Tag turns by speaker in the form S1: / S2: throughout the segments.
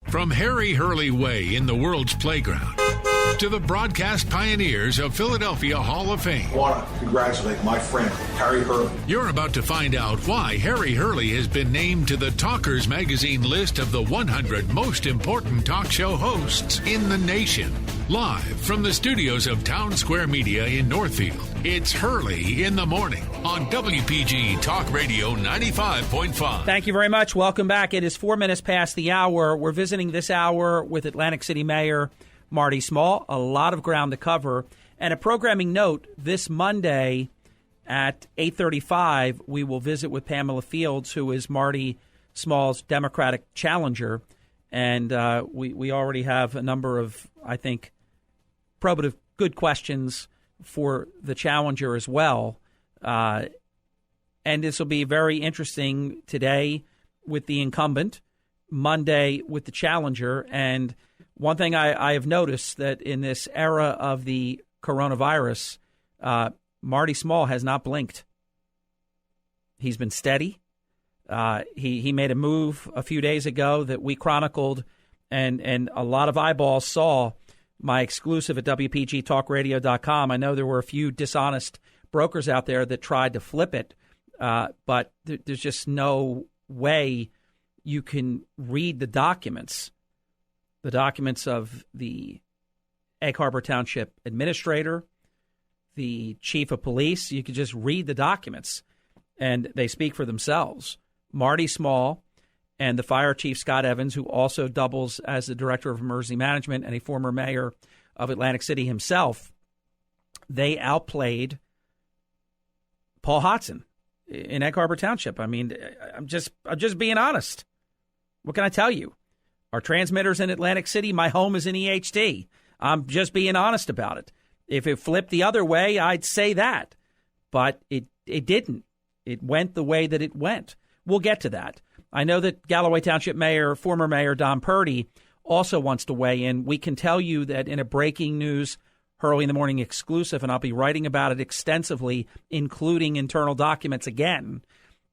S1: From Harry Hurley Way in the world's playground to the broadcast pioneers of Philadelphia Hall of Fame.
S2: I want to congratulate my friend, Harry Hurley.
S1: You're about to find out why Harry Hurley has been named to the Talkers Magazine list of the 100 most important talk show hosts in the nation. Live from the studios of Town Square Media in Northfield, it's Hurley in the Morning on WPG Talk Radio 95.5.
S3: Thank you very much. Welcome back. It is 4 minutes past the hour. We're visiting this hour with Atlantic City Mayor Marty Small. A lot of ground to cover. And a programming note, this Monday at 8:35, we will visit with Pamela Fields, who is Marty Small's Democratic challenger. And we already have a number of, I think, probative good questions for the challenger as well. And this will be very interesting today with the incumbent, Monday with the challenger. And one thing I have noticed that in this era of the coronavirus, Marty Small has not blinked. He's been steady. He made a move a few days ago that we chronicled, and a lot of eyeballs saw my exclusive at WPGTalkRadio.com. I know there were a few dishonest brokers out there that tried to flip it, but there's just no way you can read the documents of the Egg Harbor Township administrator, the chief of police. You could just read the documents, and they speak for themselves. Marty Small and the fire chief, Scott Evans, who also doubles as the director of emergency management and a former mayor of Atlantic City himself, they outplayed Paul Hodson in Egg Harbor Township. I mean, I'm just being honest. What can I tell you? Our transmitters in Atlantic City, my home is in EHD. I'm just being honest about it. If it flipped the other way, I'd say that. But it didn't. It went the way that it went. We'll get to that. I know that Galloway Township Mayor, former Mayor Don Purdy, also wants to weigh in. We can tell you that in a breaking news Hurley in the Morning exclusive, and I'll be writing about it extensively, including internal documents again,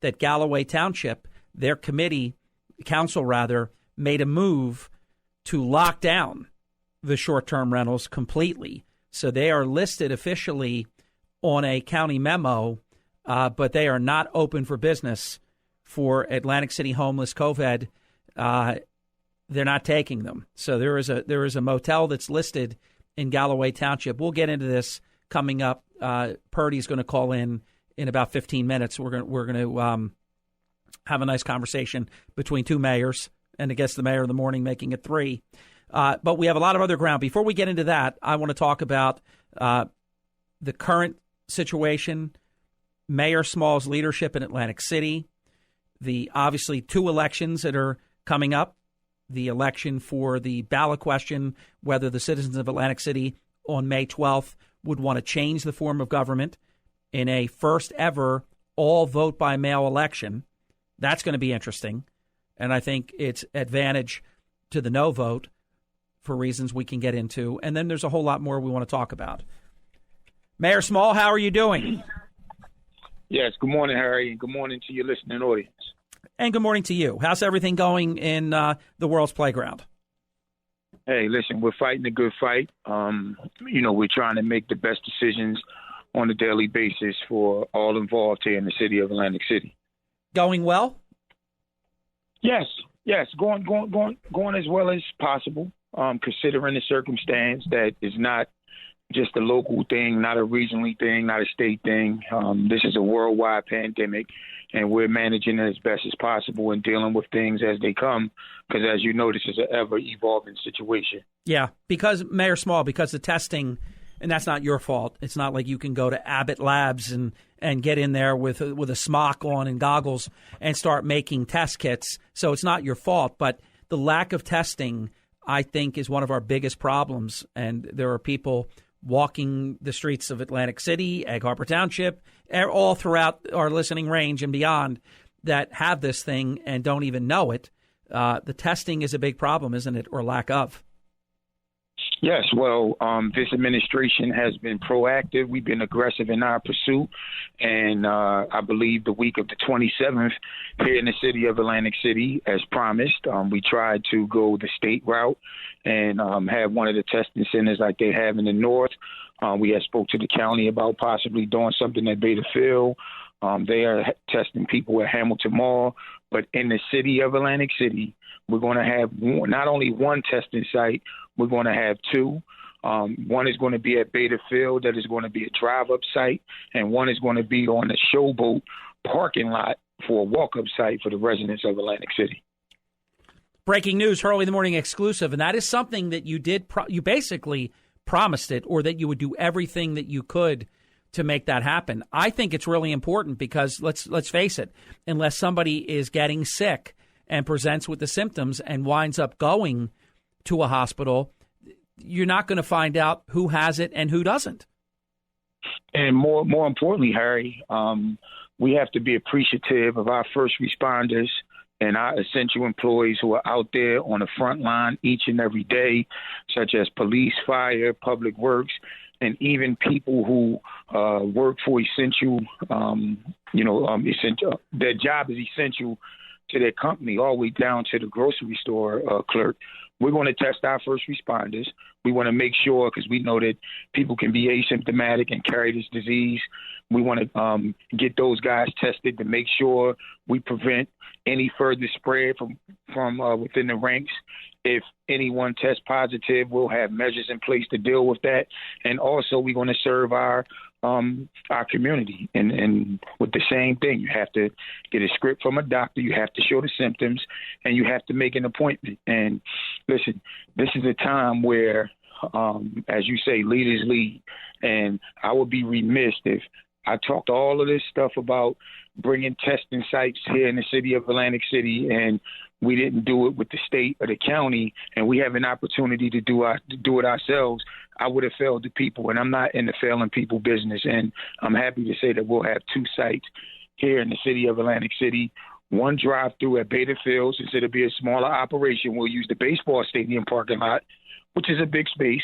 S3: that Galloway Township, their council, made a move to lock down the short-term rentals completely. So they are listed officially on a county memo, but they are not open for business for Atlantic City homeless COVID. They're not taking them. So there is a motel that's listed in Galloway Township. We'll get into this coming up. Purdy's going to call in about 15 minutes. We're going to have a nice conversation between two mayors, and I guess the mayor of the morning making it three. But we have a lot of other ground. Before we get into that, I want to talk about the current situation, Mayor Small's leadership in Atlantic City, the obviously two elections that are coming up, the election for the ballot question, whether the citizens of Atlantic City on May 12th would want to change the form of government in a first ever all vote by mail election. That's going to be interesting. And I think it's advantage to the no vote for reasons we can get into. And then there's a whole lot more we want to talk about. Mayor Small, how are you doing?
S4: Yes, good morning, Harry, and good morning to your listening audience.
S3: And good morning to you. How's everything going in the world's playground?
S4: Hey, listen, we're fighting a good fight. We're trying to make the best decisions on a daily basis for all involved here in the city of Atlantic City.
S3: Going well?
S4: Yes, going as well as possible, considering the circumstance that is not just a local thing, not a regionally thing, not a state thing. This is a worldwide pandemic, and we're managing it as best as possible and dealing with things as they come, because as you know, this is an ever-evolving situation. Yeah,
S3: because, Mayor Small, because the testing, and that's not your fault. It's not like you can go to Abbott Labs and get in there with a smock on and goggles and start making test kits. So it's not your fault, but the lack of testing, I think, is one of our biggest problems, and there are people walking the streets of Atlantic City, Egg Harbor Township, all throughout our listening range and beyond that have this thing and don't even know it. The testing is a big problem, isn't it, or lack of?
S4: Yes, well, this administration has been proactive. We've been aggressive in our pursuit. And I believe the week of the 27th here in the city of Atlantic City, as promised, we tried to go the state route and have one of the testing centers like they have in the north. We had spoke to the county about possibly doing something at Beta Field. They are testing people at Hamilton Mall. But in the city of Atlantic City, we're going to have not only one testing site, we're going to have two. One is going to be at Beta Field. That is going to be a drive-up site. And one is going to be on the Showboat parking lot for a walk-up site for the residents of Atlantic City.
S3: Breaking news, Hurley in the Morning exclusive. And that is something that you did. You basically promised it, or that you would do everything that you could to make that happen. I think it's really important because let's face it, unless somebody is getting sick and presents with the symptoms and winds up going to a hospital, you're not going to find out who has it and who doesn't.
S4: And more importantly, Harry, we have to be appreciative of our first responders and our essential employees who are out there on the front line each and every day, such as police, fire, public works, and even people who work for essential, essential. Their job is essential to their company, all the way down to the grocery store clerk. We're going to test our first responders. We want to make sure, because we know that people can be asymptomatic and carry this disease. We want to get those guys tested to make sure we prevent any further spread from within the ranks. If anyone tests positive, we'll have measures in place to deal with that. And also, we're going to serve our community. And with the same thing, you have to get a script from a doctor, you have to show the symptoms, and you have to make an appointment. And listen, this is a time where, as you say, leaders lead. And I would be remiss if I talked all of this stuff about bringing testing sites here in the city of Atlantic City, and we didn't do it with the state or the county, and we have an opportunity to do it ourselves. I would have failed the people, and I'm not in the failing people business. And I'm happy to say that we'll have two sites here in the city of Atlantic City. One drive-through at Beta Field, since it'll be a smaller operation. We'll use the baseball stadium parking lot, which is a big space,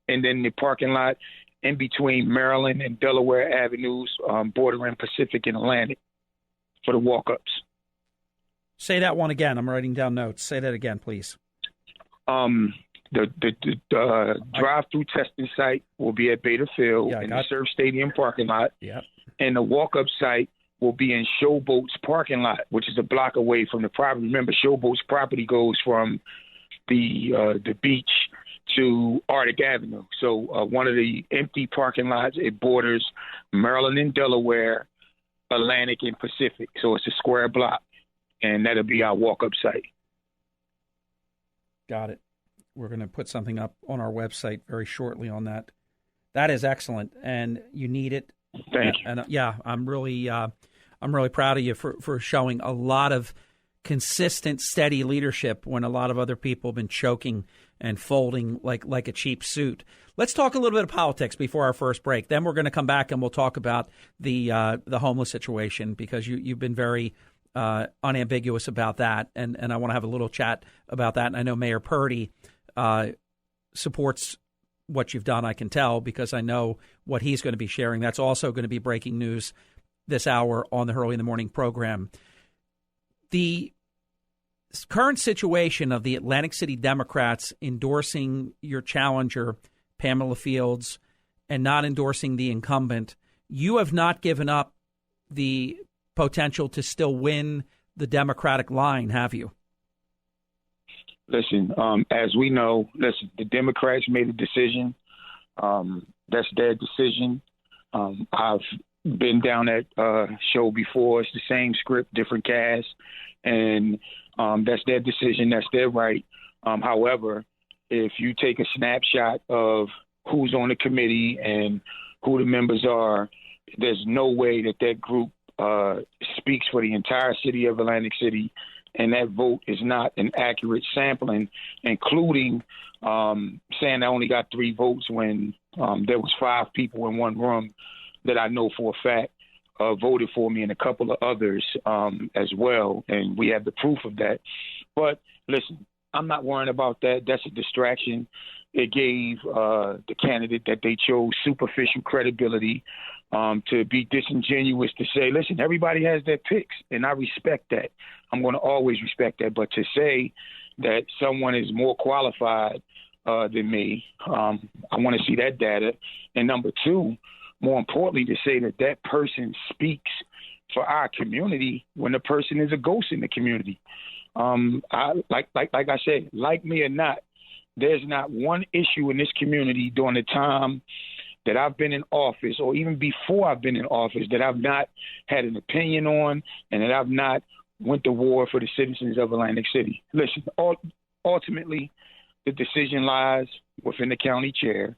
S4: and then the parking lot in between Maryland and Delaware Avenues, bordering Pacific and Atlantic for the walk-ups.
S3: Say that one again. I'm writing down notes. Say that again, please.
S4: The drive-through testing site will be at Beta Field in the Surf Stadium parking lot.
S3: Yeah.
S4: And the walk-up site will be in Showboat's parking lot, which is a block away from the property. Remember, Showboat's property goes from the beach to Arctic Avenue. So one of the empty parking lots, it borders Maryland and Delaware, Atlantic and Pacific. So it's a square block, and that'll be our walk-up site.
S3: Got it. We're going to put something up on our website very shortly on that. That is excellent, and you need it.
S4: Thank you.
S3: And I'm really proud of you for showing a lot of consistent, steady leadership when a lot of other people have been choking and folding like a cheap suit. Let's talk a little bit of politics before our first break. Then we're going to come back and we'll talk about the homeless situation, because you've been very unambiguous about that, and I want to have a little chat about that. And I know Mayor Purdy supports what you've done, I can tell, because I know what he's going to be sharing. That's also going to be breaking news this hour on the Hurley in the Morning program. The current situation of the Atlantic City Democrats endorsing your challenger, Pamela Fields, and not endorsing the incumbent, you have not given up the potential to still win the Democratic line, have you?
S4: Listen, as we know, the Democrats made a decision. That's their decision. I've been down that show before. It's the same script, different cast, and that's their decision. That's their right. However, if you take a snapshot of who's on the committee and who the members are, there's no way that group speaks for the entire city of Atlantic City, and that vote is not an accurate sampling, including saying I only got 3 votes when there was 5 people in one room that I know for a fact voted for me, and a couple of others as well, and we have the proof of that. But listen, I'm not worrying about that. That's a distraction. It gave the candidate that they chose superficial credibility, to be disingenuous, to say, listen, everybody has their picks, and I respect that. I'm going to always respect that. But to say that someone is more qualified than me, I want to see that data. And number two, more importantly, to say that that person speaks for our community when the person is a ghost in the community. Like I said, like me or not, there's not one issue in this community during the time that I've been in office, or even before I've been in office, that I've not had an opinion on, and that I've not went to war for the citizens of Atlantic City. Listen, ultimately, the decision lies within the county chair.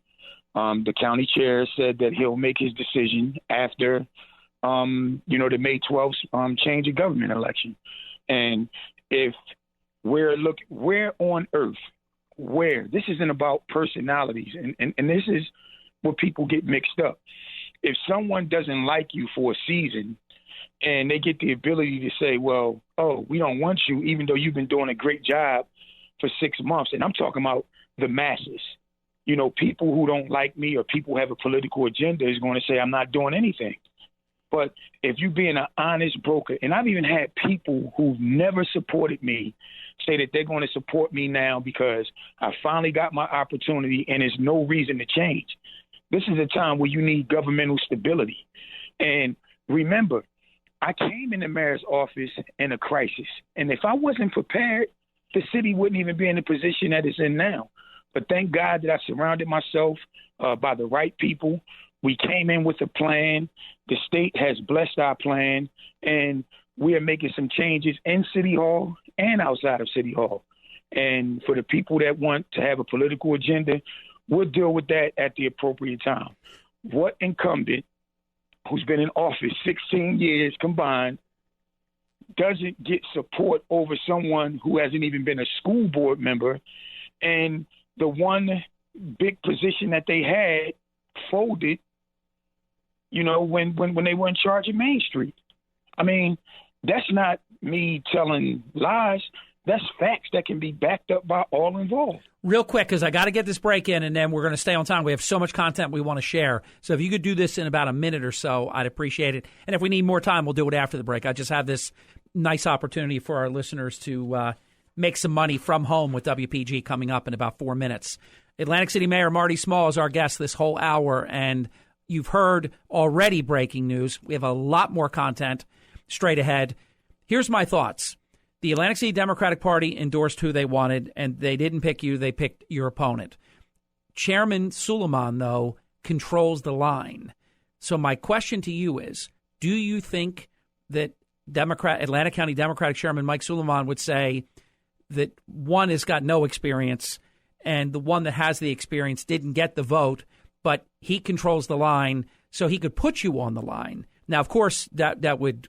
S4: The county chair said that he'll make his decision after, the May 12th change of government election. And if where on earth, where this isn't about personalities, and this is where people get mixed up. If someone doesn't like you for a season and they get the ability to say, well, oh, we don't want you, even though you've been doing a great job for 6 months, and I'm talking about the masses, people who don't like me or people who have a political agenda is going to say I'm not doing anything. But if you're being an honest broker, and I've even had people who've never supported me say that they're going to support me now because I finally got my opportunity and there's no reason to change. This is a time where you need governmental stability. And remember, I came in the mayor's office in a crisis. And if I wasn't prepared, the city wouldn't even be in the position that it's in now. But thank God that I surrounded myself by the right people. We came in with a plan. The state has blessed our plan, and we are making some changes in City Hall and outside of City Hall. And for the people that want to have a political agenda, we'll deal with that at the appropriate time. What incumbent who's been in office 16 years combined doesn't get support over someone who hasn't even been a school board member, and the one big position that they had folded, when they were in charge of Main Street? I mean, that's not me telling lies. That's facts that can be backed up by all involved.
S3: Real quick, because I got to get this break in, and then we're going to stay on time. We have so much content we want to share. So if you could do this in about a minute or so, I'd appreciate it. And if we need more time, we'll do it after the break. I just have this nice opportunity for our listeners to make some money from home with WPG coming up in about 4 minutes. Atlantic City Mayor Marty Small is our guest this whole hour, and you've heard already breaking news. We have a lot more content straight ahead. Here's my thoughts. The Atlantic City Democratic Party endorsed who they wanted, and they didn't pick you. They picked your opponent. Chairman Suleiman, though, controls the line. So my question to you is, do you think that Atlantic County Democratic Chairman Mike Suleiman would say that one has got no experience and the one that has the experience didn't get the vote, but he controls the line, so he could put you on the line? Now, of course, that would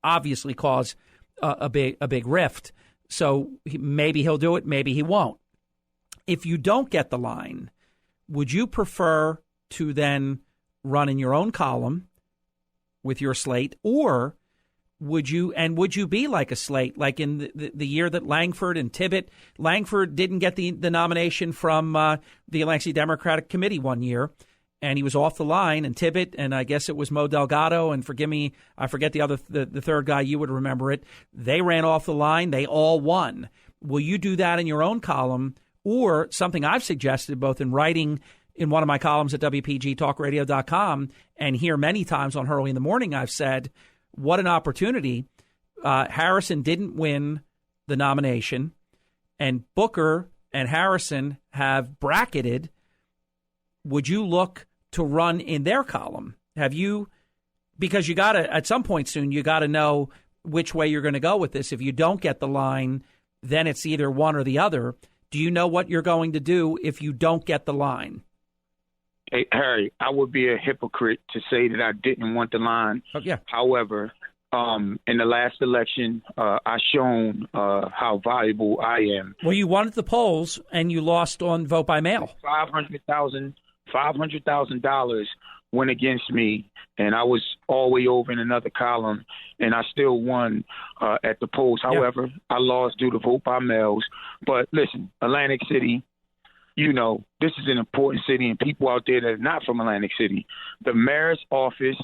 S3: obviously cause a big rift. So maybe he'll do it, maybe he won't. If you don't get the line, would you prefer to then run in your own column with your slate, or would you be like a slate, like in the year that Langford and Tibbet? Langford didn't get the nomination from the Atlantic City Democratic Committee one year, and he was off the line. And Tibbet, and I guess it was Mo Delgado, and forgive me, I forget the third guy, you would remember it. They ran off the line. They all won. Will you do that in your own column, or something I've suggested both in writing in one of my columns at WPGTalkRadio.com and here many times on Hurley in the Morning? I've said, what an opportunity. Harrison didn't win the nomination, and Booker and Harrison have bracketed. Would you look to run in their column? Have you? Because you got to, at some point soon, you got to know which way you're going to go with this. If you don't get the line, then it's either one or the other. Do you know what you're going to do if you don't get the line?
S4: Hey, Harry, I would be a hypocrite to say that I didn't want the line.
S3: Oh, yeah.
S4: However, in the last election, I shown how valuable I am.
S3: Well, you won at the polls, and you lost on vote by mail.
S4: $500,000 went against me, and I was all the way over in another column, and I still won at the polls. However, I lost due to vote by mails. But listen, Atlantic City, this is an important city, and people out there that are not from Atlantic City, the mayor's office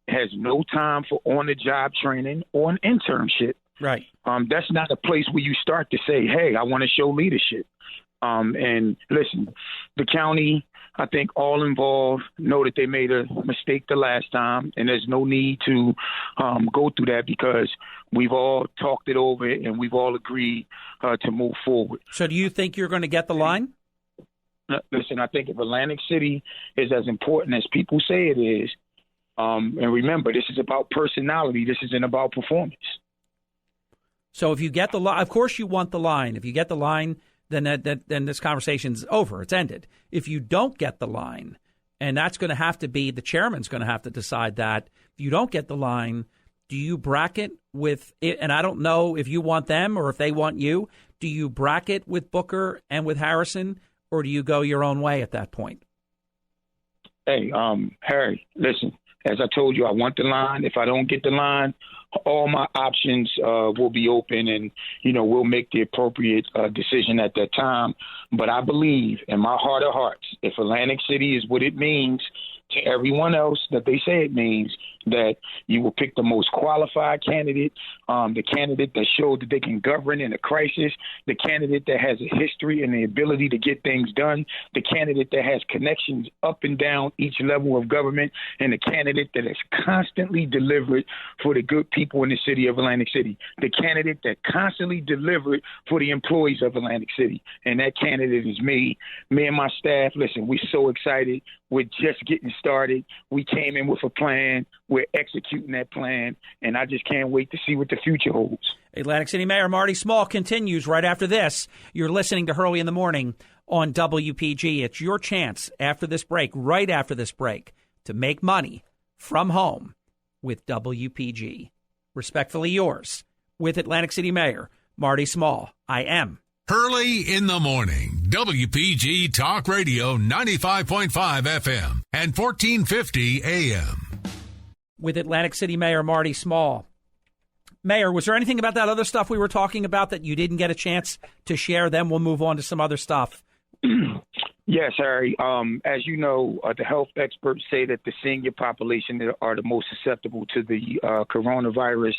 S4: has no time for on-the-job training or an internship.
S3: Right.
S4: That's not a place where you start to say, hey, I want to show leadership. And listen, the county, I think all involved know that they made a mistake the last time, and there's no need to go through that because we've all talked it over and we've all agreed to move forward.
S3: So do you think you're going to get the line?
S4: Listen, I think if Atlantic City is as important as people say it is, and remember, this is about personality. This isn't about performance.
S3: So if you get the line, of course you want the line. If you get the line, then this conversation's over. It's ended. If you don't get the line, and that's going to have to be, the chairman's going to have to decide that. If you don't get the line, do you bracket with it? And I don't know if you want them or if they want you. Do you bracket with Booker and with Harrison, or do you go your own way at that point?
S4: Hey, Harry, listen, as I told you, I want the line. If I don't get the line, all my options will be open, and, we'll make the appropriate decision at that time. But I believe in my heart of hearts, if Atlantic City is what it means to everyone else that they say it means, that you will pick the most qualified candidate, the candidate that showed that they can govern in a crisis, the candidate that has a history and the ability to get things done, the candidate that has connections up and down each level of government, and the candidate that has constantly delivered for the good people in the city of Atlantic City, the candidate that constantly delivered for the employees of Atlantic City. And that candidate is me. Me and my staff, listen, we're so excited. We're just getting started. We came in with a plan. We're executing that plan, and I just can't wait to see what the future holds.
S3: Atlantic City Mayor Marty Small continues right after this. You're listening to Hurley in the Morning on WPG. It's your chance after this break, right after this break, to make money from home with WPG. Respectfully yours, with Atlantic City Mayor Marty Small. I am
S1: Hurley in the Morning, WPG Talk Radio 95.5 FM and 1450 AM.
S3: With Atlantic City Mayor Marty Small. Mayor, was there anything about that other stuff we were talking about that you didn't get a chance to share? Then we'll move on to some other stuff.
S4: Yes, Harry. As you know, the health experts say that the senior population are the most susceptible to the coronavirus.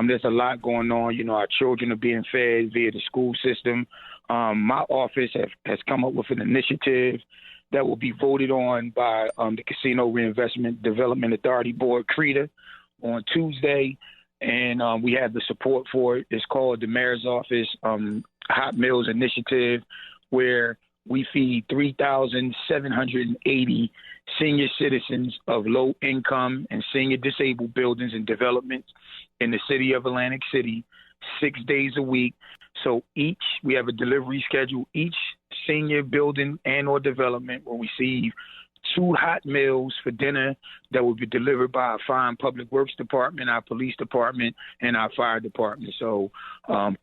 S4: There's a lot going on. Our children are being fed via the school system. My office has come up with an initiative that will be voted on by the Casino Reinvestment Development Authority Board, CREDA, on Tuesday. And we have the support for it. It's called the Mayor's Office Hot Meals Initiative, where we feed 3,780 senior citizens of low income and senior disabled buildings and developments in the city of Atlantic City 6 days a week. So we have a delivery schedule. Each senior building and or development will receive 2 hot meals for dinner that will be delivered by our fine public works department, our police department, and our fire department. So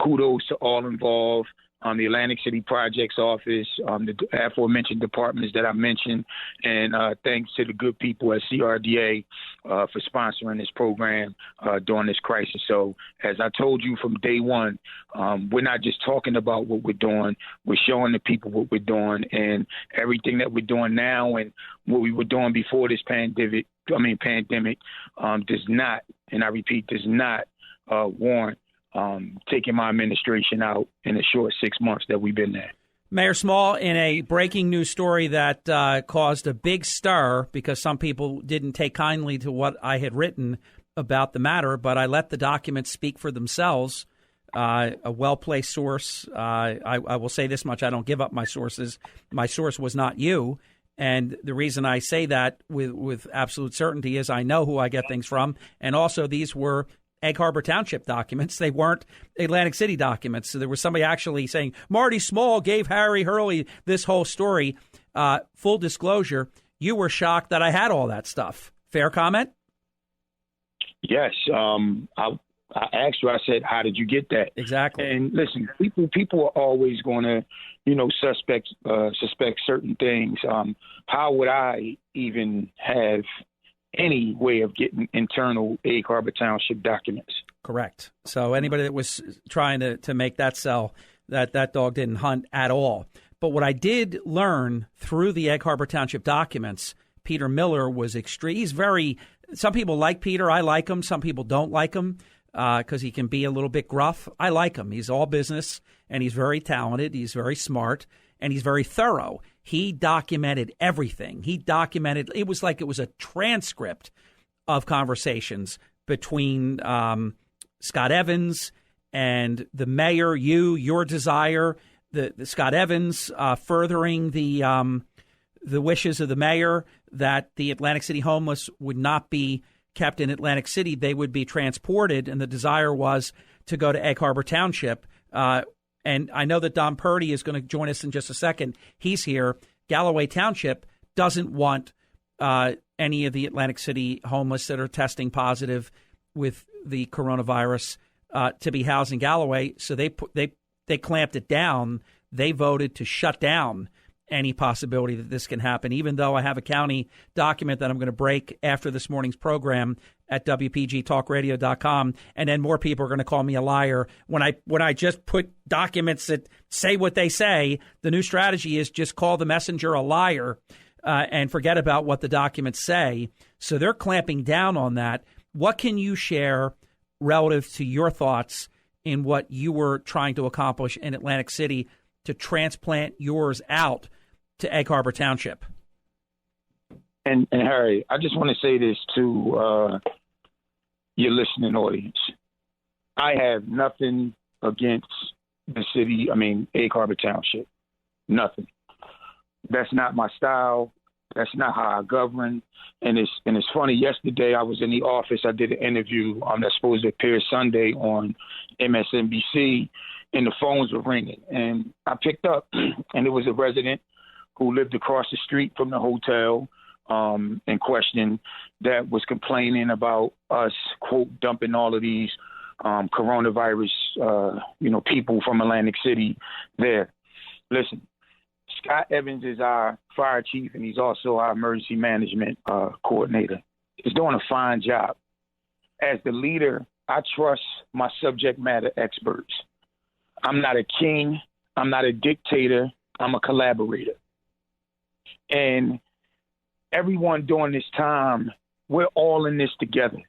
S4: kudos to all involved. The Atlantic City Projects Office, the aforementioned departments that I mentioned, and thanks to the good people at CRDA for sponsoring this program during this crisis. So as I told you from day one, we're not just talking about what we're doing, we're showing the people what we're doing, and everything that we're doing now and what we were doing before this pandemic does not, and I repeat, does not warrant taking my administration out in the short 6 months that we've been there.
S3: Mayor Small, in a breaking news story that caused a big stir because some people didn't take kindly to what I had written about the matter, but I let the documents speak for themselves. A well-placed source. I will say this much. I don't give up my sources. My source was not you. And the reason I say that with absolute certainty is I know who I get things from. And also these were Egg Harbor Township documents. They weren't Atlantic City documents. So there was somebody actually saying, Marty Small gave Harry Hurley this whole story. Full disclosure, you were shocked that I had all that stuff. Fair comment?
S4: Yes. I asked you, I said, how did you get that?
S3: Exactly.
S4: And listen, people are always going to, suspect certain things. How would I even have any way of getting internal Egg Harbor Township documents?
S3: Correct. So anybody that was trying to make that sell, that dog didn't hunt at all. But what I did learn through the Egg Harbor Township documents, Peter Miller was extreme. He's some people like Peter. I like him. Some people don't like him because he can be a little bit gruff. I like him. He's all business, and he's very talented. He's very smart, and he's very thorough. He documented everything. It was like it was a transcript of conversations between Scott Evans and the mayor, your desire, the Scott Evans furthering the wishes of the mayor that the Atlantic City homeless would not be kept in Atlantic City. They would be transported, and the desire was to go to Egg Harbor Township. And I know that Don Purdy is going to join us in just a second. He's here. Galloway Township doesn't want any of the Atlantic City homeless that are testing positive with the coronavirus to be housed in Galloway. So they clamped it down. They voted to shut down any possibility that this can happen, even though I have a county document that I'm going to break after this morning's program at WPGTalkRadio.com, and then more people are going to call me a liar when I just put documents that say what they say. The new strategy is just call the messenger a liar and forget about what the documents say. So they're clamping down on that. What can you share relative to your thoughts in what you were trying to accomplish in Atlantic City to transplant yours out to Egg Harbor Township?
S4: And Harry, I just want to say this to your listening audience. I have nothing against Egg Harbor Township. Nothing. That's not my style. That's not how I govern. And it's funny. Yesterday I was in the office. I did an interview that's supposed to appear Sunday on MSNBC, and the phones were ringing. And I picked up, and it was a resident who lived across the street from the hotel in question that was complaining about us, quote, dumping all of these coronavirus, people from Atlantic City there. Listen, Scott Evans is our fire chief, and he's also our emergency management coordinator. He's doing a fine job. As the leader, I trust my subject matter experts. I'm not a king. I'm not a dictator. I'm a collaborator. And everyone during this time, we're all in this together.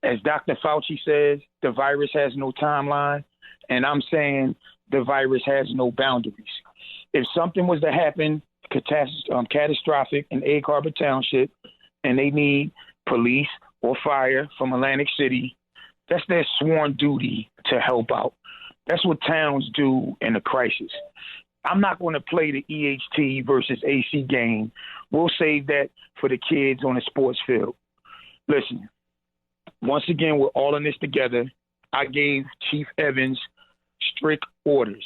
S4: As Dr. Fauci says, the virus has no timeline, and I'm saying the virus has no boundaries. If something was to happen catastrophic in Egg Harbor Township and they need police or fire from Atlantic City, that's their sworn duty to help out. That's what towns do in a crisis. I'm not going to play the EHT versus AC game. We'll save that for the kids on the sports field. Listen, once again, we're all in this together. I gave Chief Evans strict orders.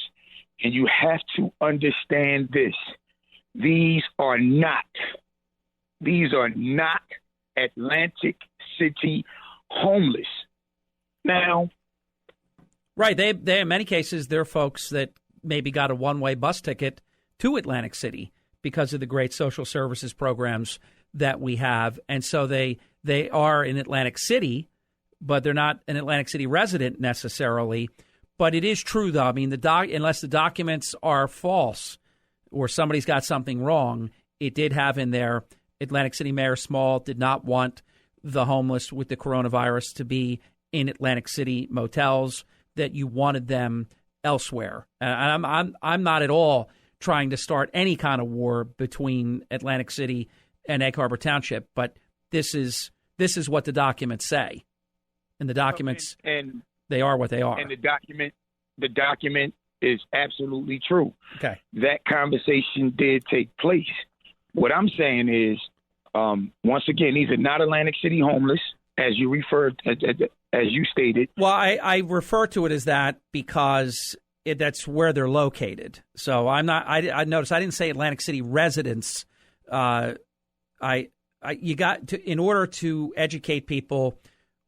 S4: And you have to understand this. These are not Atlantic City homeless. Now,
S3: right, they in many cases, they're folks that maybe got a one-way bus ticket to Atlantic City because of the great social services programs that we have. And so they are in Atlantic City, but they're not an Atlantic City resident necessarily. But it is true, though. I mean, unless the documents are false or somebody's got something wrong, it did have in there Atlantic City Mayor Small did not want the homeless with the coronavirus to be in Atlantic City motels, that you wanted them elsewhere. And I'm not at all trying to start any kind of war between Atlantic City and Egg Harbor Township, but this is what the documents say. And the documents they are what they are.
S4: And the document is absolutely true.
S3: Okay.
S4: That conversation did take place. What I'm saying is, once again, these are not Atlantic City homeless, as you referred, as you stated.
S3: Well, I refer to it as that because that's where they're located. So I'm not. I noticed I didn't say Atlantic City residents. You got to, in order to educate people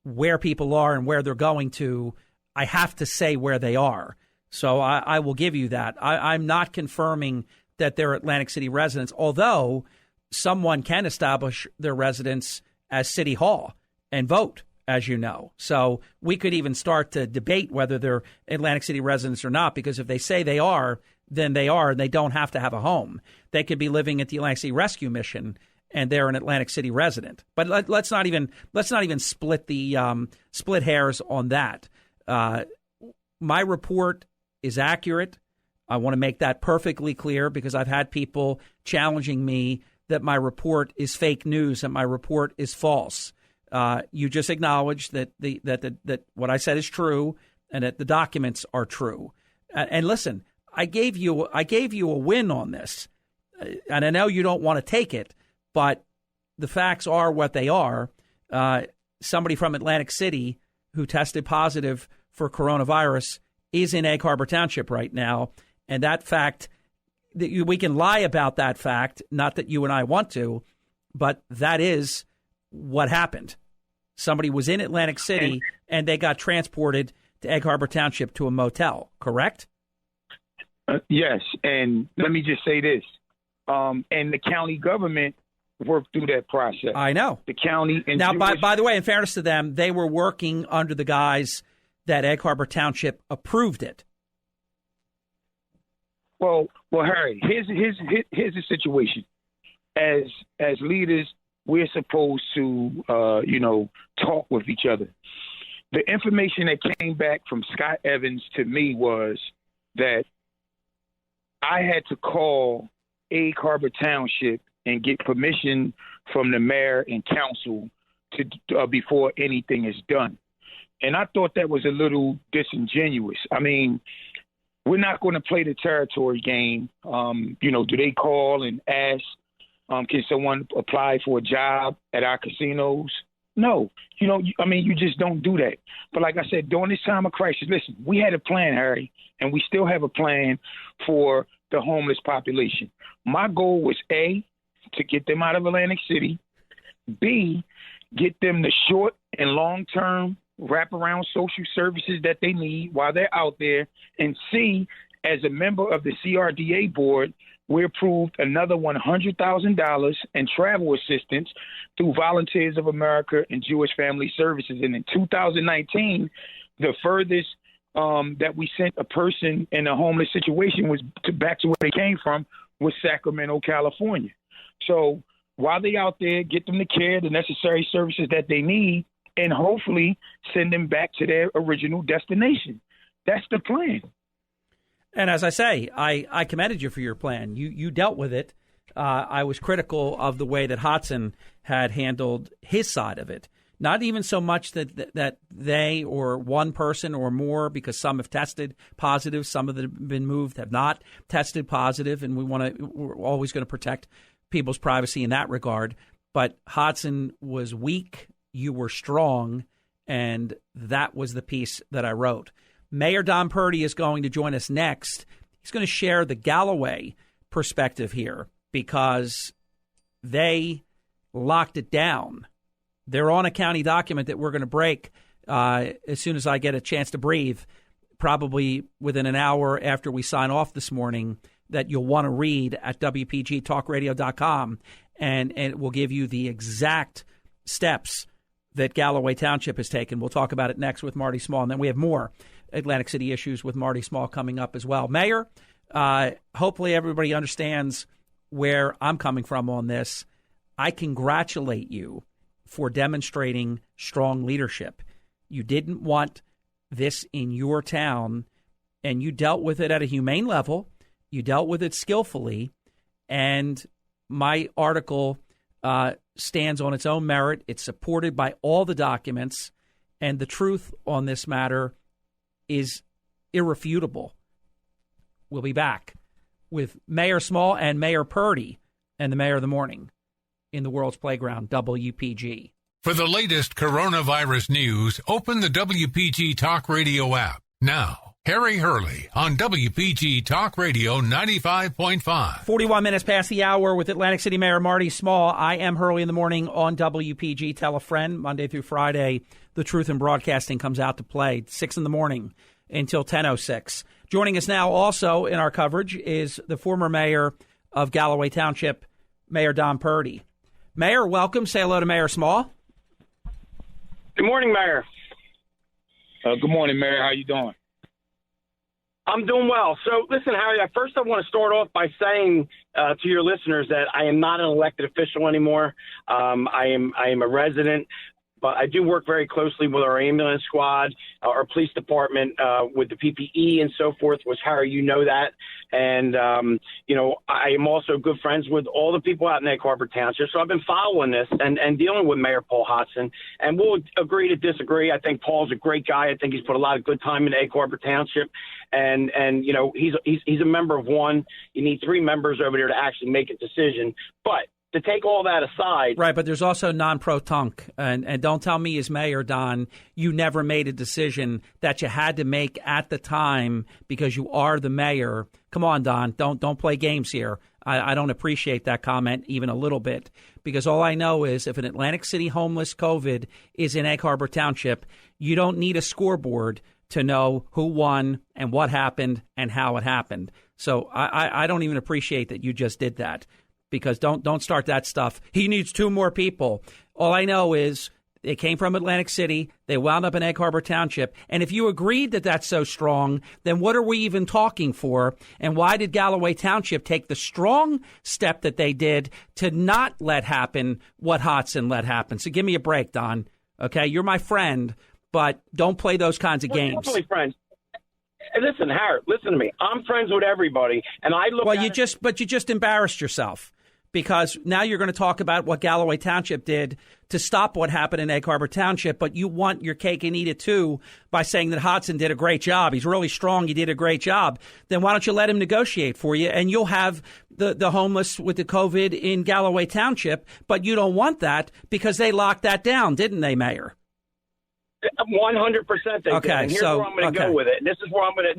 S3: where people are and where they're going to, I have to say where they are. So I will give you that. I'm not confirming that they're Atlantic City residents, although someone can establish their residence as City Hall and vote, as you know. So we could even start to debate whether they're Atlantic City residents or not, because if they say they are, than they are. They don't have to have a home. They could be living at the Atlantic City Rescue Mission, and they're an Atlantic City resident. But let's not even split hairs on that. My report is accurate. I want to make that perfectly clear because I've had people challenging me that my report is fake news and my report is false. You just acknowledged that that what I said is true and that the documents are true. And listen, I gave you a win on this, and I know you don't want to take it, but the facts are what they are. Somebody from Atlantic City who tested positive for coronavirus is in Egg Harbor Township right now, and that fact, we can lie about that fact, not that you and I want to, but that is what happened. Somebody was in Atlantic City, and they got transported to Egg Harbor Township to a motel, correct?
S4: Yes, and let me just say this. And the county government worked through that process.
S3: I know.
S4: The county. And
S3: now, by the way, in fairness to them, they were working under the guise that Egg Harbor Township approved it.
S4: Well, Harry, here's the situation. As leaders, we're supposed to, talk with each other. The information that came back from Scott Evans to me was that I had to call Egg Harbor Township and get permission from the mayor and council to before anything is done. And I thought that was a little disingenuous. I mean, we're not going to play the territory game. Do they call and ask, can someone apply for a job at our casinos? No. You just don't do that. But like I said, during this time of crisis, listen, we had a plan, Harry, and we still have a plan for the homeless population. My goal was A, to get them out of Atlantic City, B, get them the short and long-term wraparound social services that they need while they're out there, and C, as a member of the CRDA board, we approved another $100,000 in travel assistance through Volunteers of America and Jewish Family Services. And in 2019, the furthest that we sent a person in a homeless situation was back to where they came from, was Sacramento, California. So while they're out there, get them the care, the necessary services that they need, and hopefully send them back to their original destination. That's the plan.
S3: And as I say, I commended you for your plan. You dealt with it. I was critical of the way that Hodson had handled his side of it. Not even so much that they or one person or more, because some have tested positive, some of them have been moved, have not tested positive, and we're always going to protect people's privacy in that regard. But Hodson was weak, you were strong, and that was the piece that I wrote. Mayor Don Purdy is going to join us next. He's going to share the Galloway perspective here because they locked it down. They're on a county document that we're going to break as soon as I get a chance to breathe, probably within an hour after we sign off this morning, that you'll want to read at WPGTalkRadio.com, and it will give you the exact steps that Galloway Township has taken. We'll talk about it next with Marty Small, and then we have more Atlantic City issues with Marty Small coming up as well. Mayor, hopefully everybody understands where I'm coming from on this. I congratulate you for demonstrating strong leadership. You didn't want this in your town, and you dealt with it at a humane level. You dealt with it skillfully, and my article stands on its own merit. It's supported by all the documents, and the truth on this matter is irrefutable. We'll be back with Mayor Small and Mayor Purdy and the Mayor of the Morning in the World's Playground, WPG.
S1: For the latest coronavirus news, open the WPG Talk Radio app. Now, Harry Hurley on WPG Talk Radio 95.5.
S3: 41 minutes past the hour with Atlantic City Mayor Marty Small. I am Hurley in the Morning on WPG. Tell a friend, Monday through Friday. The Truth in Broadcasting comes out to play 6 in the morning until 10:06. Joining us now also in our coverage is the former mayor of Galloway Township, Mayor Don Purdy. Mayor, welcome. Say hello to Mayor Small.
S5: Good morning, Mayor.
S4: Good morning, Mayor. How you doing?
S5: I'm doing well. So, listen, Harry, first I want to start off by saying to your listeners that I am not an elected official anymore. I am a resident, but I do work very closely with our ambulance squad, our police department, with the PPE and so forth, which, Harry, you know that. And, I am also good friends with all the people out in Egg Harbor Township. So I've been following this and dealing with Mayor Paul Hodson. And we'll agree to disagree. I think Paul's a great guy. I think he's put a lot of good time into Egg Harbor Township. And he's a member of one. You need 3 members over there to actually make a decision. But to take all that aside.
S3: Right, but there's also non-pro-tunc. And don't tell me as mayor, Don, you never made a decision that you had to make at the time because you are the mayor. Come on, Don, don't play games here. I don't appreciate that comment even a little bit, because all I know is if an Atlantic City homeless COVID is in Egg Harbor Township, you don't need a scoreboard to know who won and what happened and how it happened. So I don't even appreciate that you just did that, because don't start that stuff. He needs 2 more people. All I know is they came from Atlantic City. They wound up in Egg Harbor Township. And if you agreed that that's so strong, then what are we even talking for? And why did Galloway Township take the strong step that they did to not let happen what Hodson let happen? So give me a break, Don. Okay, you're my friend, but don't play those kinds of games.
S5: Definitely friends. Hey, listen, Harry, listen to me. I'm friends with everybody, and I look.
S3: Well, you just embarrassed yourself, because now you're going to talk about what Galloway Township did to stop what happened in Egg Harbor Township, but you want your cake and eat it too by saying that Hodson did a great job. He's really strong. He did a great job. Then why don't you let him negotiate for you, and you'll have the homeless with the COVID in Galloway Township, but you don't want that because they locked that down, didn't they, Mayor?
S5: 100% they did. And here's where I'm going to go with it. This is where I'm going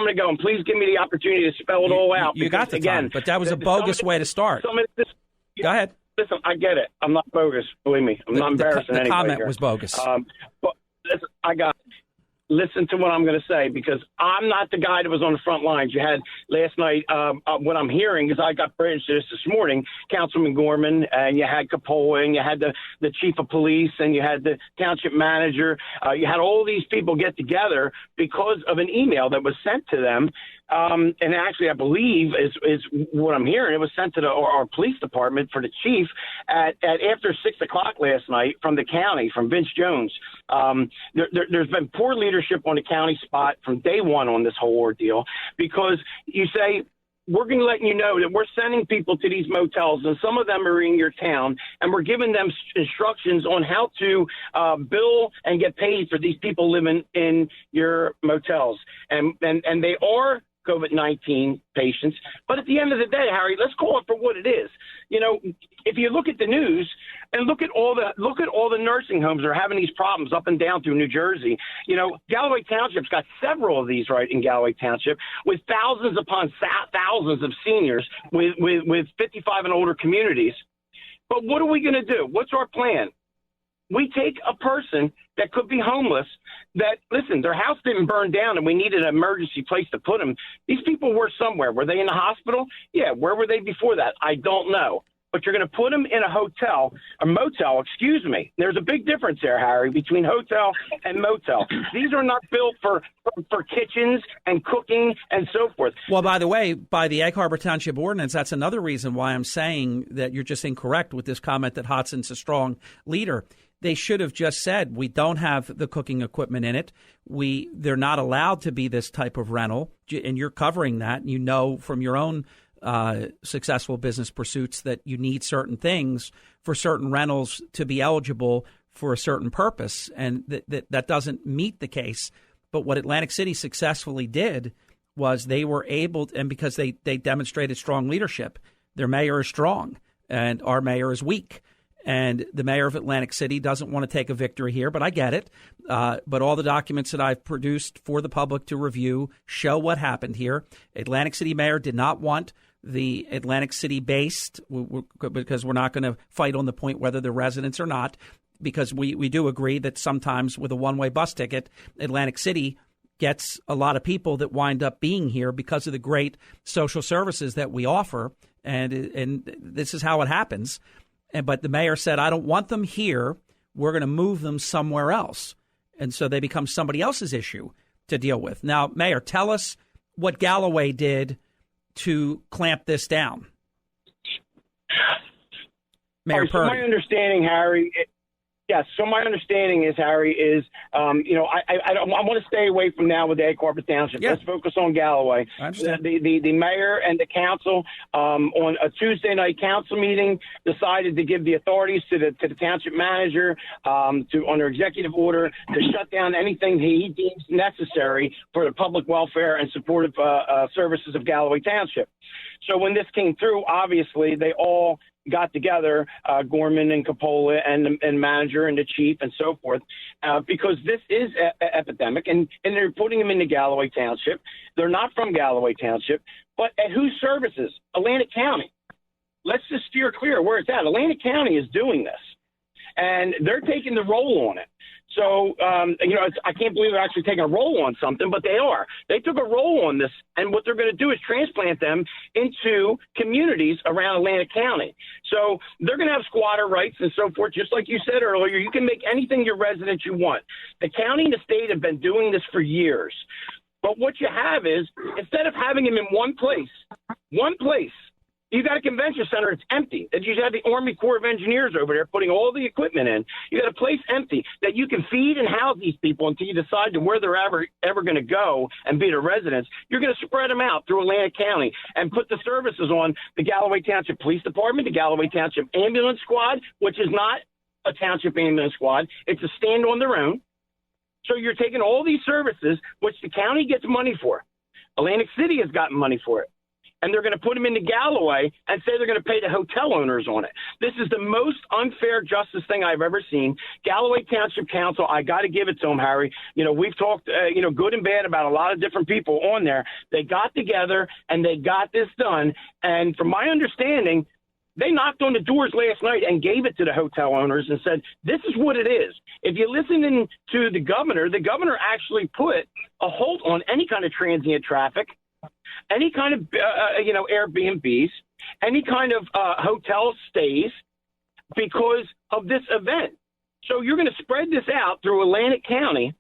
S5: to go. And please give me the opportunity to spell it all out.
S3: You got the time, but that was a bogus way to start. Go ahead.
S5: Listen, I get it. I'm not bogus. Believe me, I'm not embarrassing anybody.
S3: The comment
S5: here
S3: was bogus.
S5: But listen, I got it. Listen to what I'm going to say, because I'm not the guy that was on the front lines. You had last night, what I'm hearing is I got bridged to this morning, Councilman Gorman, and you had Capola, and you had the chief of police, and you had the township manager. You had all these people get together because of an email that was sent to them. And actually, I believe is what I'm hearing. It was sent to our police department for the chief at after 6 o'clock last night from the county, from Vince Jones. There's been poor leadership on the county spot from day one on this whole ordeal, because you say, we're going to let you know that we're sending people to these motels, and some of them are in your town, and we're giving them instructions on how to bill and get paid for these people living in your motels. And they are COVID-19 patients. But at the end of the day, Harry, let's call it for what it is. You know, if you look at the news and look at all the nursing homes that are having these problems up and down through New Jersey, you know, Galloway Township's got several of these right in Galloway Township, with thousands upon thousands of seniors with 55 and older communities. But what are we going to do? What's our plan? We take a person that could be homeless, that, listen, their house didn't burn down and we needed an emergency place to put them. These people were somewhere. Were they in the hospital? Yeah. Where were they before that? I don't know. But you're going to put them in a hotel, a motel, excuse me. There's a big difference there, Harry, between hotel and motel. These are not built for kitchens and cooking and so forth.
S3: Well, by the way, by the Egg Harbor Township ordinance, that's another reason why I'm saying that you're just incorrect with this comment that Hodson's a strong leader. They should have just said, we don't have the cooking equipment in it. They're not allowed to be this type of rental. And you're covering that. You know from your own successful business pursuits that you need certain things for certain rentals to be eligible for a certain purpose. And that doesn't meet the case. But what Atlantic City successfully did was they were able to, and because they demonstrated strong leadership. Their mayor is strong and our mayor is weak. And the mayor of Atlantic City doesn't want to take a victory here, but I get it. But all the documents that I've produced for the public to review show what happened here. Atlantic City mayor did not want the Atlantic City based, because we're not going to fight on the point whether they're residents or not, because we do agree that sometimes with a one-way bus ticket, Atlantic City gets a lot of people that wind up being here because of the great social services that we offer. And this is how it happens. But the mayor said, I don't want them here. We're going to move them somewhere else. And so they become somebody else's issue. to deal with. Now, Mayor, tell us what Galloway did to clamp this down. Mayor
S5: So
S3: Purdy.
S5: my understanding, Harry. So my understanding is, Harry, I want to stay away from now with Egg Carpet Township.
S3: Yeah.
S5: Let's focus on Galloway.
S3: I understand.
S5: The mayor and the council on a Tuesday night council meeting decided to give the authorities to the township manager under executive order to shut down anything he deems necessary for the public welfare and supportive services of Galloway Township. So when this came through, obviously they all got together, Gorman and Coppola and manager and the chief and so forth, because this is epidemic, and they're putting them into Galloway Township. They're not from Galloway Township, but at whose services? Atlantic County. Let's just steer clear of where it's at. Atlantic County is doing this, and they're taking the role on it. So, I can't believe they're actually taking a role on something, but they are. They took a role on this, and what they're going to do is transplant them into communities around Atlantic County. So they're going to have squatter rights and so forth. Just like you said earlier, you can make anything your resident you want. The county and the state have been doing this for years. But what you have is, instead of having them in one place, you got a convention center, it's empty. And you have the Army Corps of Engineers over there putting all the equipment in. You got a place empty that you can feed and house these people until you decide to where they're ever going to go and be the residents. You're going to spread them out through Atlantic County and put the services on the Galloway Township Police Department, the Galloway Township Ambulance Squad, which is not a township ambulance squad. It's a stand on their own. So you're taking all these services, which the county gets money for. Atlantic City has gotten money for it. And they're going to put them into Galloway and say they're going to pay the hotel owners on it. This is the most unfair justice thing I've ever seen. Galloway Township Council, I got to give it to them, Harry. We've talked, good and bad about a lot of different people on there. They got together and they got this done. And from my understanding, they knocked on the doors last night and gave it to the hotel owners and said, this is what it is. If you're listening to the governor actually put a halt on any kind of transient traffic, any kind of, Airbnbs, any kind of hotel stays because of this event. So you're going to spread this out through Atlantic County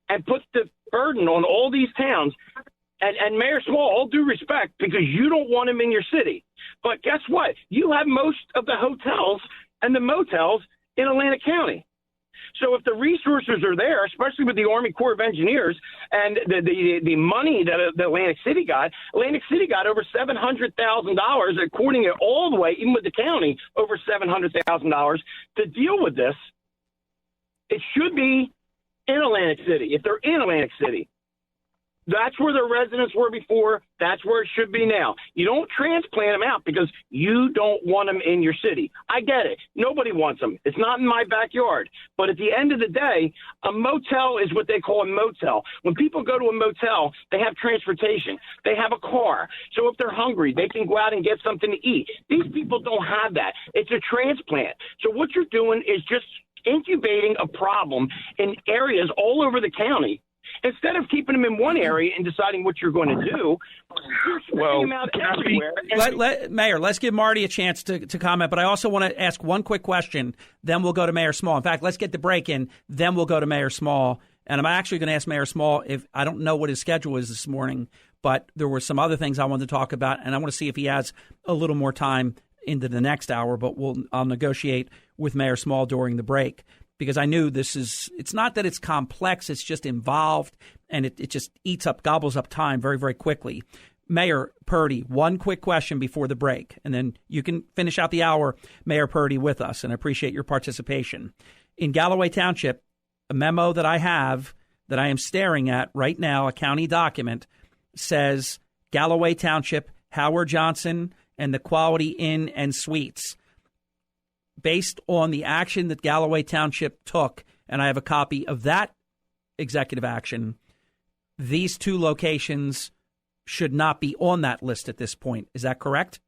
S5: and put the burden on all these towns. And Mayor Small, all due respect, because you don't want them in your city. But guess what? You have most of the hotels and the motels in Atlantic County. So if the resources are there, especially with the Army Corps of Engineers and the money that Atlantic City got over $700,000, according to all the way, even with the county, over $700,000 to deal with this. It should be in Atlantic City. If they're in Atlantic City, that's where their residents were before. That's where it should be now. You don't transplant them out because you don't want them in your city. I get it. Nobody wants them. It's not in my backyard. But at the end of the day, a motel is what they call a motel. When people go to a motel, they have transportation. They have a car. So if they're hungry, they can go out and get something to eat. These people don't have that. It's a transplant. So what you're doing is just incubating a problem in areas all over the county. Instead of keeping them in one area and deciding what you're going to do, you're spreading them out everywhere.
S3: Mayor, let's give Marty a chance to comment, but I also want to ask one quick question, then we'll go to Mayor Small. In fact, let's get the break in, then we'll go to Mayor Small. And I'm actually going to ask Mayor Small if I don't know what his schedule is this morning, but there were some other things I wanted to talk about, and I want to see if he has a little more time into the next hour, but I'll negotiate with Mayor Small during the break. Because I knew it's not that it's complex, it's just involved, and it just gobbles up time very, very quickly. Mayor Purdy, one quick question before the break, and then you can finish out the hour, Mayor Purdy, with us, and I appreciate your participation. In Galloway Township, a memo that I have that I am staring at right now, a county document, says Galloway Township, Howard Johnson, and the Quality Inn and Suites. Based on the action that Galloway Township took, and I have a copy of that executive action, these two locations should not be on that list at this point. Is that correct?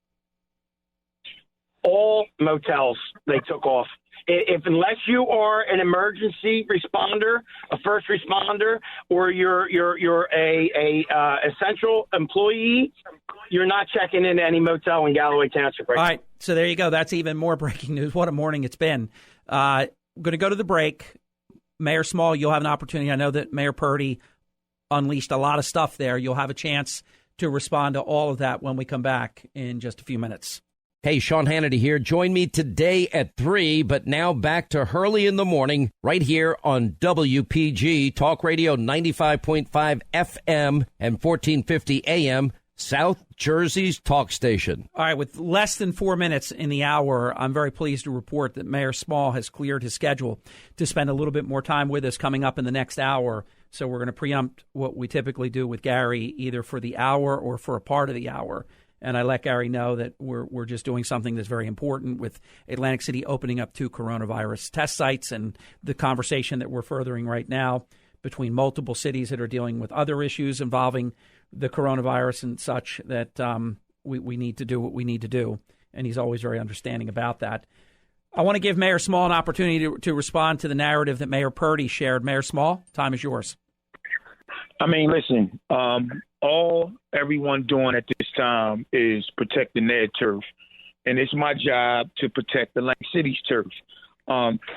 S5: All motels they took off. Unless you are an emergency responder, a first responder, or you're a essential employee, you're not checking into any motel in Galloway Township right now.
S3: All right, so there you go. That's even more breaking news. What a morning it's been. We're going to go to the break. Mayor Small, you'll have an opportunity. I know that Mayor Purdy unleashed a lot of stuff there. You'll have a chance to respond to all of that when we come back in just a few minutes.
S6: Hey, Sean Hannity here. Join me today at 3, but now back to Hurley in the morning right here on WPG Talk Radio 95.5 FM and 1450 AM, South Jersey's talk station.
S3: All right, with less than 4 minutes in the hour, I'm very pleased to report that Mayor Small has cleared his schedule to spend a little bit more time with us coming up in the next hour. So we're going to preempt what we typically do with Gary, either for the hour or for a part of the hour. And I let Gary know that we're just doing something that's very important with Atlantic City opening up 2 coronavirus test sites, and the conversation that we're furthering right now between multiple cities that are dealing with other issues involving the coronavirus and such, that we need to do what we need to do. And he's always very understanding about that. I want to give Mayor Small an opportunity to respond to the narrative that Mayor Purdy shared. Mayor Small, time is yours.
S4: I mean, listen, all everyone doing at this time is protecting their turf. And it's my job to protect Atlantic City's turf.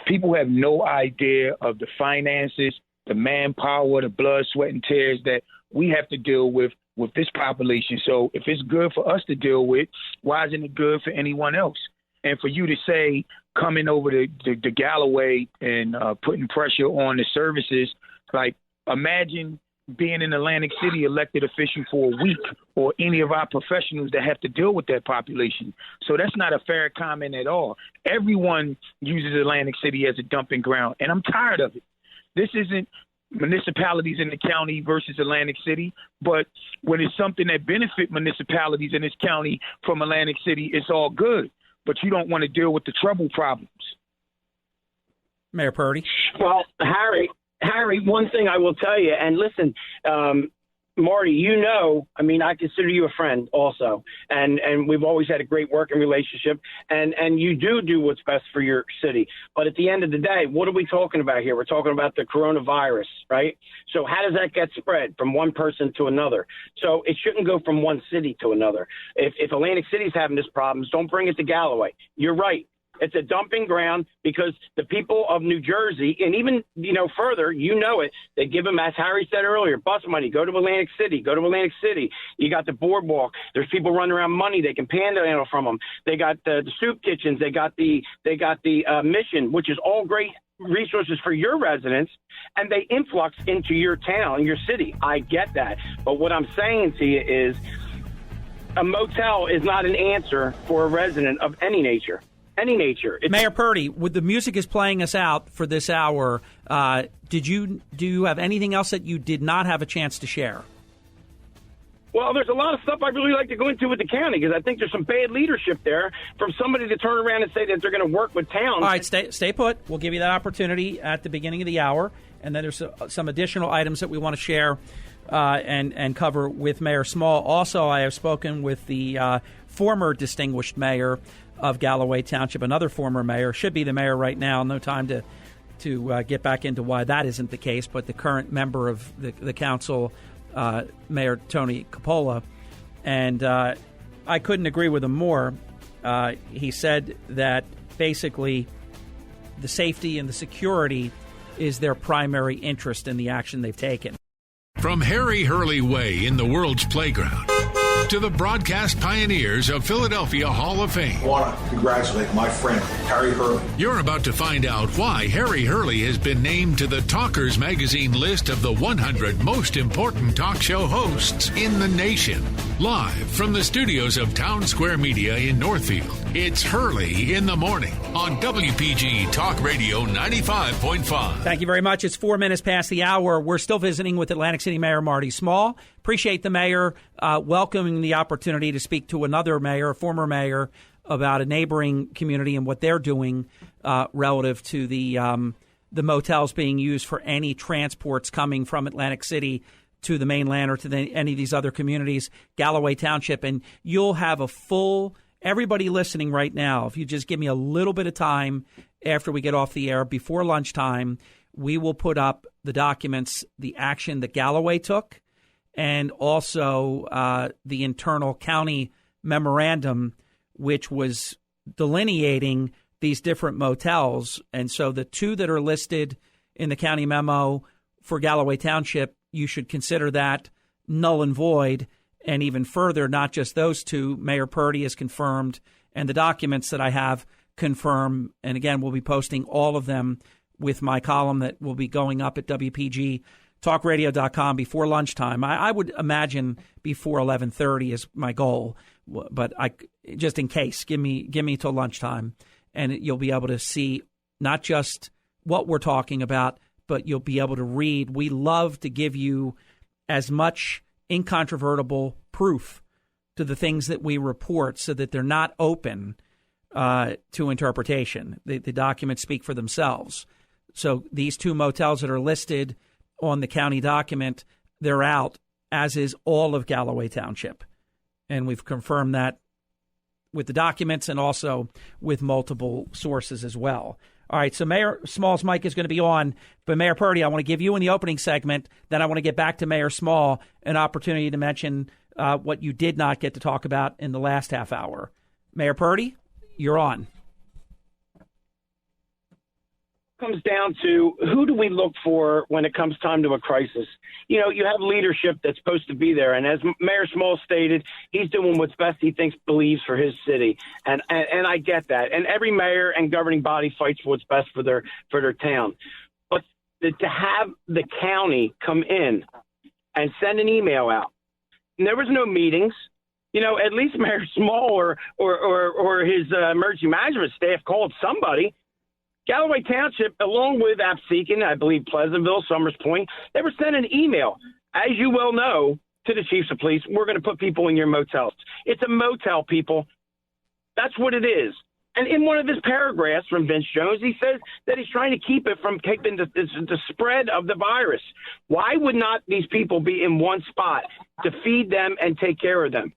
S4: People have no idea of the finances, the manpower, the blood, sweat, and tears that we have to deal with this population. So if it's good for us to deal with, why isn't it good for anyone else? And for you to say coming over to Galloway and putting pressure on the services, like imagine being an Atlantic City elected official for a week, or any of our professionals that have to deal with that population. So that's not a fair comment at all. Everyone uses Atlantic City as a dumping ground, and I'm tired of it. This isn't municipalities in the county versus Atlantic City, but when it's something that benefit municipalities in this county from Atlantic City, it's all good. But you don't want to deal with the trouble problems.
S3: Mayor Purdy.
S5: Well, Harry, one thing I will tell you, and listen, Marty, I consider you a friend also, and we've always had a great working relationship, and you do what's best for your city. But at the end of the day, what are we talking about here? We're talking about the coronavirus, right? So how does that get spread from one person to another? So it shouldn't go from one city to another. If Atlantic City's having this problem, don't bring it to Galloway. You're right. It's a dumping ground because the people of New Jersey, and even, further, they give them, as Harry said earlier, bus money. Go to Atlantic City. You got the boardwalk. There's people running around money. They can panhandle from them. They got the soup kitchens. They got the mission, which is all great resources for your residents, and they influx into your town, your city. I get that. But what I'm saying to you is a motel is not an answer for a resident of any nature.
S3: Mayor Purdy, with the music is playing us out for this hour, do you have anything else that you did not have a chance to share?
S5: Well, there's a lot of stuff I'd really like to go into with the county, because I think there's some bad leadership there from somebody to turn around and say that they're going to work with towns.
S3: All right, stay put. We'll give you that opportunity at the beginning of the hour, and then there's some additional items that we want to share and cover with Mayor Small. Also, I have spoken with the former distinguished mayor of Galloway Township, another former mayor, should be the mayor right now. No time to get back into why that isn't the case, but the current member of the council, Mayor Tony Coppola, and I couldn't agree with him more. He said that basically the safety and the security is their primary interest in the action they've taken.
S1: From Harry Hurley Way in the world's playground to the broadcast pioneers of Philadelphia Hall of Fame.
S2: I want to congratulate my friend, Harry Hurley.
S1: You're about to find out why Harry Hurley has been named to the Talkers Magazine list of the 100 most important talk show hosts in the nation. Live from the studios of Town Square Media in Northfield, it's Hurley in the Morning on WPG Talk Radio 95.5.
S3: Thank you very much. It's 4 minutes past the hour. We're still visiting with Atlantic City Mayor Marty Small. Appreciate the mayor welcoming the opportunity to speak to another mayor, a former mayor, about a neighboring community and what they're doing relative to the motels being used for any transports coming from Atlantic City to the mainland or to any of these other communities, Galloway Township. And you'll have a full, everybody listening right now, if you just give me a little bit of time after we get off the air, before lunchtime, we will put up the documents, the action that Galloway took, and also the internal county memorandum, which was delineating these different motels. And so the two that are listed in the county memo for Galloway Township, you should consider that null and void. And even further, not just those two, Mayor Purdy has confirmed, and the documents that I have confirm. And again, we'll be posting all of them with my column that will be going up at WPGTalkRadio.com before lunchtime. I would imagine before 11:30 is my goal, but just in case, give me till lunchtime, and you'll be able to see not just what we're talking about, but you'll be able to read. We love to give you as much incontrovertible proof to the things that we report so that they're not open to interpretation. The documents speak for themselves. So these two motels that are listed on the county document, they're out, as is all of Galloway Township. And we've confirmed that with the documents and also with multiple sources as well. All right, so Mayor Small's mic is going to be on, but Mayor Purdy, I want to give you in the opening segment, then I want to get back to Mayor Small, an opportunity to mention what you did not get to talk about in the last half hour. Mayor Purdy, you're on.
S5: Comes down to who do we look for when it comes time to a crisis? You know, you have leadership that's supposed to be there. And as Mayor Small stated, he's doing what's best he believes for his city. And I get that. And every mayor and governing body fights for what's best for their town. But to have the county come in and send an email out, and there was no meetings. You know, at least Mayor Small or his emergency management staff called somebody. Galloway Township, along with Absecon, I believe Pleasantville, Summers Point, they were sending an email, as you well know, to the chiefs of police. We're going to put people in your motels. It's a motel, people. That's what it is. And in one of his paragraphs from Vince Jones, he says that he's trying to keep it from keeping the spread of the virus. Why would not these people be in one spot to feed them and take care of them?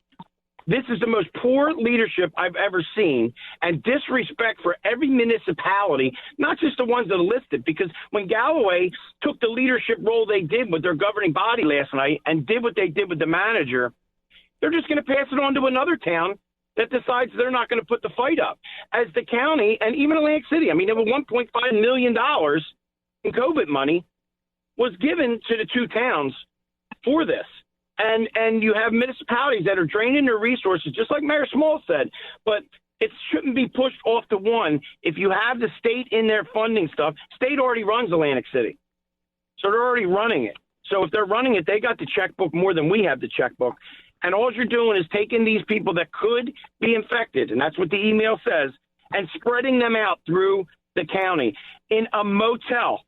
S5: This is the most poor leadership I've ever seen, and disrespect for every municipality, not just the ones that are listed, because when Galloway took the leadership role they did with their governing body last night and did what they did with the manager, they're just going to pass it on to another town that decides they're not going to put the fight up. As the county and even Atlantic City, I mean, there was $1.5 million in COVID money was given to the two towns for this. And you have municipalities that are draining their resources, just like Mayor Small said. But it shouldn't be pushed off to one. If you have the state in there funding stuff, state already runs Atlantic City. So they're already running it. So if they're running it, they got the checkbook more than we have the checkbook. And all you're doing is taking these people that could be infected, and that's what the email says, and spreading them out through the county in a motel.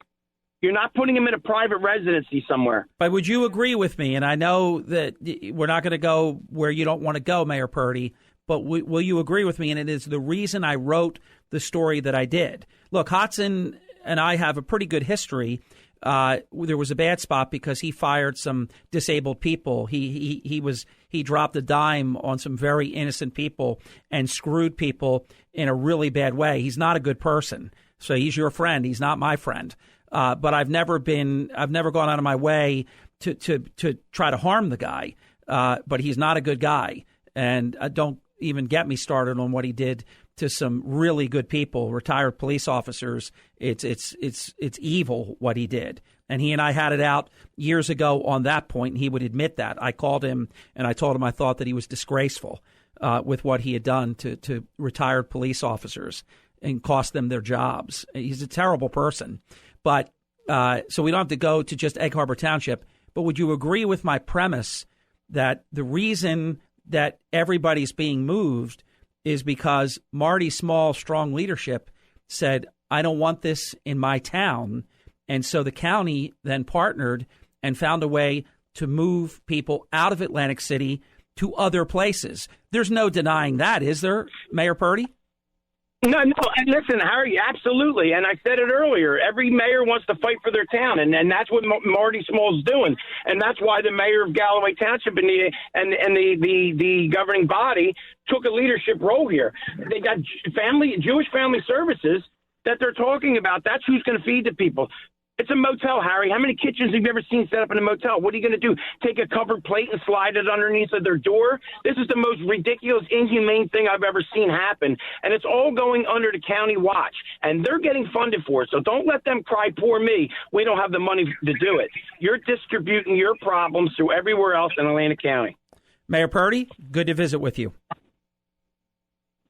S5: You're not putting them in a private residency somewhere.
S3: But would you agree with me? And I know that we're not going to go where you don't want to go, Mayor Purdy, but will you agree with me? And it is the reason I wrote the story that I did. Look, Hodson and I have a pretty good history. There was a bad spot because he fired some disabled people. He dropped a dime on some very innocent people and screwed people in a really bad way. He's not a good person. So he's your friend. He's not my friend. But I've never gone out of my way to try to harm the guy. But he's not a good guy. And don't even get me started on what he did to some really good people, retired police officers. It's evil what he did. And he and I had it out years ago on that point, and he would admit that. I called him and I told him I thought that he was disgraceful with what he had done to retired police officers and cost them their jobs. He's a terrible person. But so we don't have to go to just Egg Harbor Township. But would you agree with my premise that the reason that everybody's being moved is because Marty Small's strong leadership said, I don't want this in my town. And so the county then partnered and found a way to move people out of Atlantic City to other places. There's no denying that, is there, Mayor Purdy?
S5: No, and listen, Harry, absolutely. And I said it earlier. Every mayor wants to fight for their town, and that's what Marty Small's doing. And that's why the mayor of Galloway Township and the governing body took a leadership role here. They got Jewish family services that they're talking about. That's who's going to feed the people. It's a motel, Harry. How many kitchens have you ever seen set up in a motel? What are you going to do? Take a covered plate and slide it underneath of their door? This is the most ridiculous, inhumane thing I've ever seen happen. And it's all going under the county watch. And they're getting funded for it. So don't let them cry, poor me. We don't have the money to do it. You're distributing your problems to everywhere else in Atlantic County.
S3: Mayor Purdy, good to visit with you.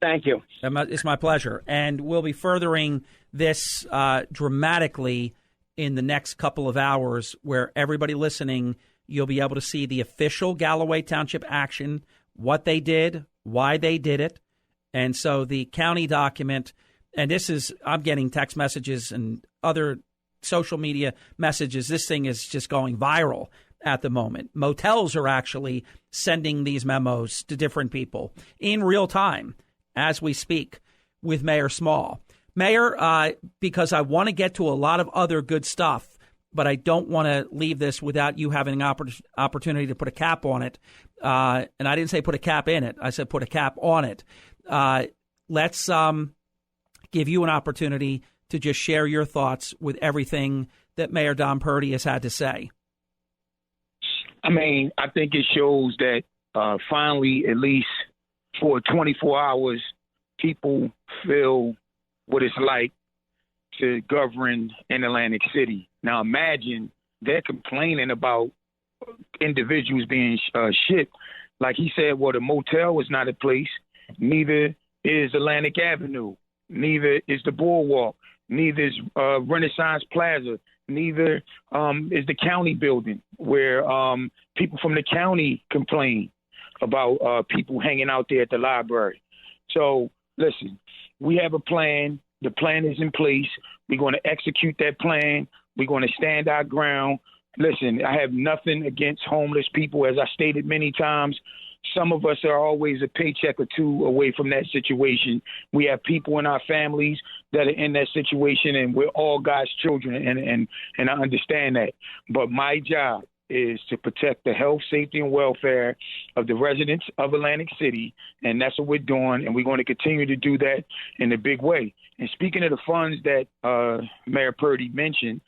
S5: Thank you.
S3: It's my pleasure. And we'll be furthering this dramatically in the next couple of hours, where everybody listening, you'll be able to see the official Galloway Township action, what they did, why they did it. And so the county document, and this is, I'm getting text messages and other social media messages. This thing is just going viral at the moment. Motels are actually sending these memos to different people in real time as we speak with Mayor Small. Mayor, because I want to get to a lot of other good stuff, but I don't want to leave this without you having an opportunity to put a cap on it. And I didn't say put a cap in it. I said put a cap on it. Let's give you an opportunity to just share your thoughts with everything that Mayor Don Purdy has had to say.
S4: I mean, I think it shows that finally, at least for 24 hours, people feel what it's like to govern in Atlantic City. Now imagine they're complaining about individuals being shipped. Like he said, well, the motel is not a place. Neither is Atlantic Avenue. Neither is the Boardwalk. Neither is Renaissance Plaza. Neither is the county building where people from the county complain about people hanging out there at the library. So listen, we have a plan. The plan is in place. We're going to execute that plan. We're going to stand our ground. Listen, I have nothing against homeless people. As I stated many times, some of us are always a paycheck or two away from that situation. We have people in our families that are in that situation, and we're all God's children, and I understand that. But my job is to protect the health, safety, and welfare of the residents of Atlantic City, and that's what we're doing, and we're going to continue to do that in a big way. And speaking of the funds that Mayor Purdy mentioned,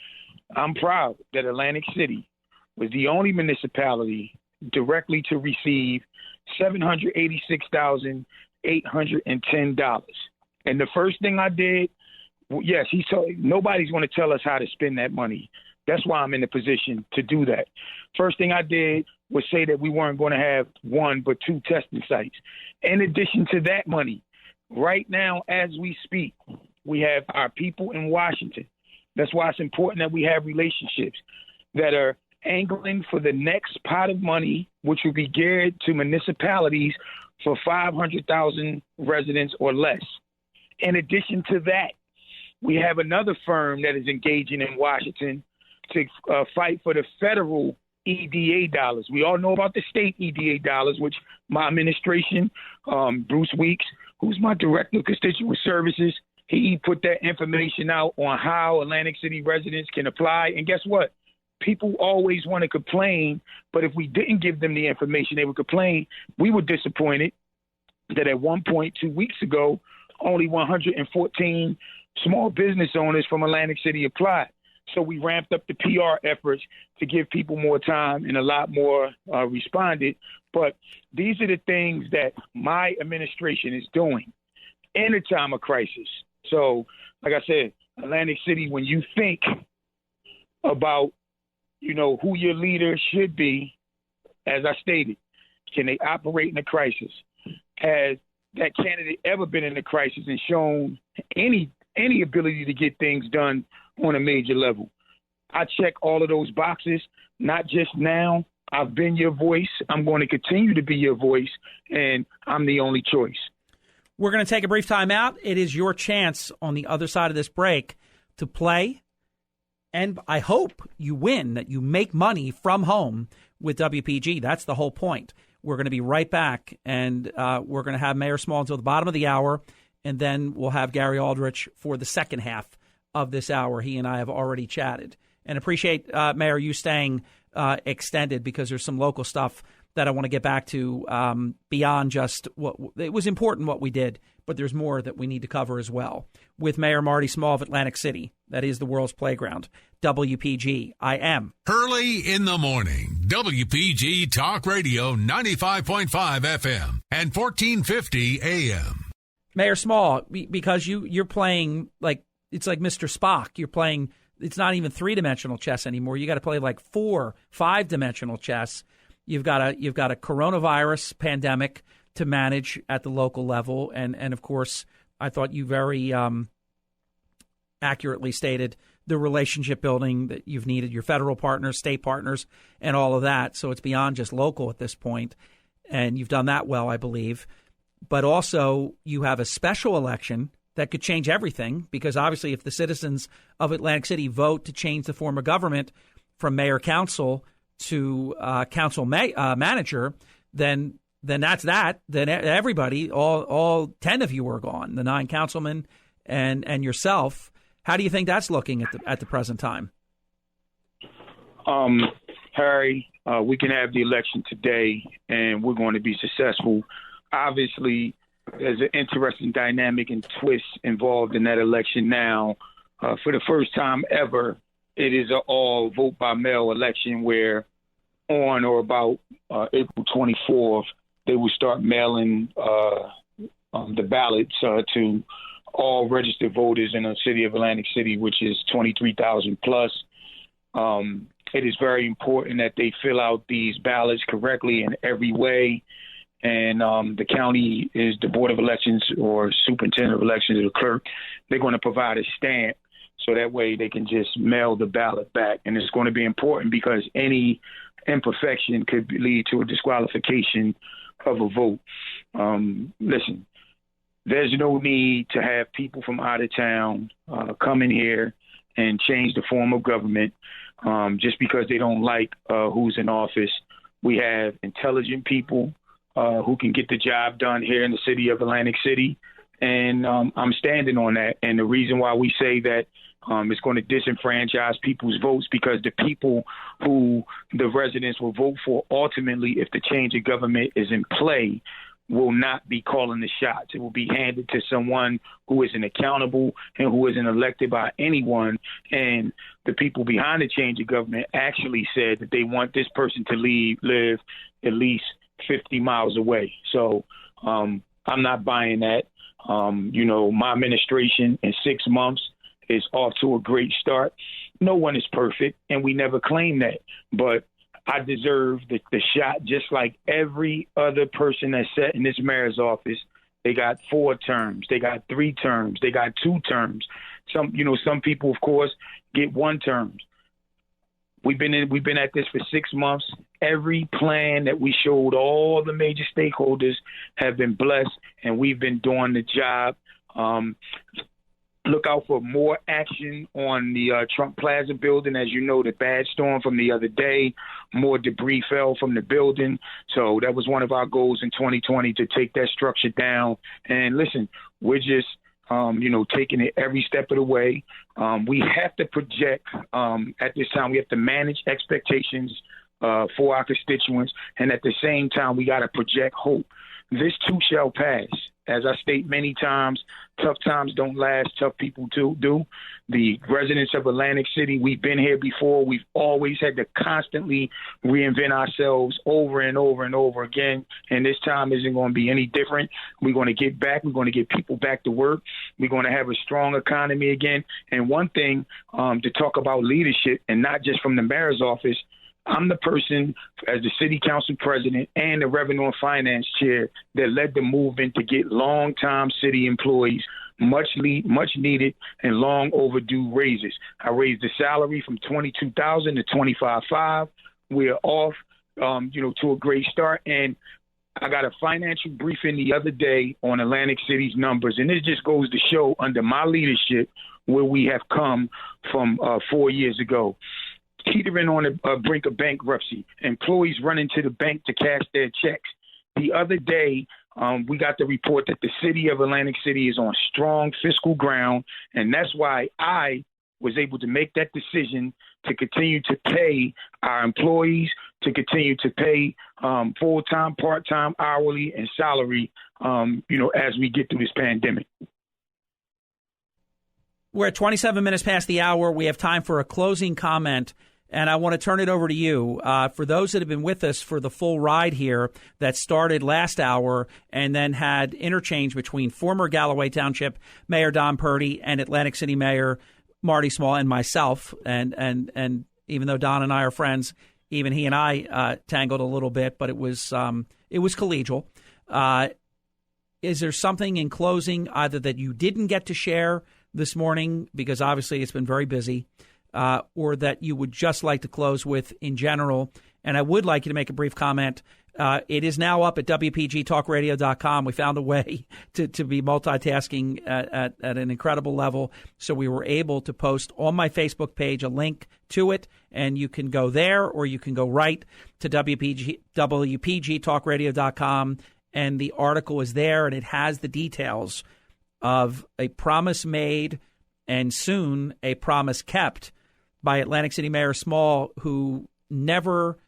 S4: I'm proud that Atlantic City was the only municipality directly to receive $786,810. And the first thing I did, yes, he told nobody's going to tell us how to spend that money. That's why I'm in the position to do that. First thing I did was say that we weren't going to have one but two testing sites. In addition to that money, right now as we speak, we have our people in Washington. That's why it's important that we have relationships that are angling for the next pot of money, which will be geared to municipalities for 500,000 residents or less. In addition to that, we have another firm that is engaging in Washington to fight for the federal EDA dollars. We all know about the state EDA dollars, which my administration, Bruce Weeks, who's my director of constituent services, he put that information out on how Atlantic City residents can apply. And guess what? People always want to complain, but if we didn't give them the information, they would complain. We were disappointed that at one point 2 weeks ago, only 114 small business owners from Atlantic City applied. So we ramped up the PR efforts to give people more time, and a lot more responded. But these are the things that my administration is doing in a time of crisis. So, like I said, Atlantic City, when you think about, who your leader should be, as I stated, can they operate in a crisis? Has that candidate ever been in a crisis and shown any ability to get things done on a major level? I check all of those boxes, not just now. I've been your voice. I'm going to continue to be your voice, and I'm the only choice.
S3: We're going to take a brief time out. It is your chance on the other side of this break to play, and I hope you win, that you make money from home with WPG. That's the whole point. We're going to be right back, and we're going to have Mayor Small until the bottom of the hour, and then we'll have Gary Aldrich for the second half of this hour. He and I have already chatted. And appreciate, Mayor, you staying extended, because there's some local stuff that I want to get back to beyond just what it was important what we did, but there's more that we need to cover as well. With Mayor Marty Small of Atlantic City, that is the world's playground. WPG-AM.
S1: Hurley in the morning. WPG Talk Radio 95.5 FM and 1450 AM.
S3: Mayor Small, because you're playing it's like Mr. Spock. You're playing. It's not even 3-dimensional chess anymore. You got to play like 4, 5-dimensional chess. You've got a coronavirus pandemic to manage at the local level, and of course, I thought you very accurately stated the relationship building that you've needed, your federal partners, state partners, and all of that. So it's beyond just local at this point, and you've done that well, I believe. But also, you have a special election that could change everything, because obviously if the citizens of Atlantic City vote to change the form of government from mayor-council to council-manager, then that's that. Then everybody, all 10 of you are gone, the 9 councilmen and yourself. How do you think that's looking at the present time?
S4: Harry, we can have the election today, and we're going to be successful. Obviously, there's an interesting dynamic and twist involved in that election now. For the first time ever, it is an all vote by mail election where on or about April 24th, they will start mailing the ballots to all registered voters in the city of Atlantic City, which is 23,000 plus. It is very important that they fill out these ballots correctly in every way. And the county is the Board of Elections or Superintendent of Elections or the clerk. They're going to provide a stamp so that way they can just mail the ballot back. And it's going to be important because any imperfection could lead to a disqualification of a vote. Listen, there's no need to have people from out of town come in here and change the form of government just because they don't like who's in office. We have intelligent people who can get the job done here in the city of Atlantic City. And I'm standing on that. And the reason why we say that it's going to disenfranchise people's votes because the people who the residents will vote for ultimately, if the change of government is in play, will not be calling the shots. It will be handed to someone who isn't accountable and who isn't elected by anyone. And the people behind the change of government actually said that they want this person to live at least 50 miles away. So I'm not buying that. My administration in 6 months is off to a great start. No one is perfect, and we never claim that. But I deserve the shot just like every other person that sat in this mayor's office. They got 4 terms. They got 3 terms. They got 2 terms. Some people, of course, get 1 term. We've been at this for 6 months. Every plan that we showed all the major stakeholders have been blessed, and we've been doing the job. Look out for more action on the Trump Plaza building. As you know, the bad storm from the other day, more debris fell from the building. So that was one of our goals in 2020 to take that structure down. And listen, we're just taking it every step of the way. We have to project at this time. We have to manage expectations for our constituents. And at the same time, we got to project hope. This too shall pass. As I state many times, tough times don't last, tough people do. The residents of Atlantic City, we've been here before. We've always had to constantly reinvent ourselves over and over and over again. And this time isn't going to be any different. We're going to get back. We're going to get people back to work. We're going to have a strong economy again. And one thing to talk about leadership, and not just from the mayor's office, I'm the person as the city council president and the revenue and finance chair that led the movement to get long-time city employees much needed and long overdue raises. I raised the salary from $22,000 to $25,500. We're off, to a great start. And I got a financial briefing the other day on Atlantic City's numbers, and this just goes to show under my leadership where we have come from 4 years ago. Teetering on the brink of bankruptcy, employees running to the bank to cash their checks. The other day, we got the report that the city of Atlantic City is on strong fiscal ground, and that's why I was able to make that decision to continue to pay our employees, to continue to pay full-time, part-time, hourly, and salary, as we get through this pandemic.
S3: We're at 27 minutes past the hour. We have time for a closing comment, and I want to turn it over to you. For those that have been with us for the full ride here that started last hour and then had interchange between former Galloway Township Mayor Don Purdy and Atlantic City Mayor Marty Small and myself, and even though Don and I are friends, even he and I tangled a little bit, but it was collegial. Is there something in closing either that you didn't get to share this morning, because obviously it's been very busy, or that you would just like to close with in general? And I would like you to make a brief comment. It is now up at WPGTalkRadio.com. We found a way to be multitasking at an incredible level. So we were able to post on my Facebook page a link to it, and you can go there or you can go right to WPGTalkRadio.com. And the article is there, and it has the details of a promise made and soon a promise kept by Atlantic City Mayor Small, who never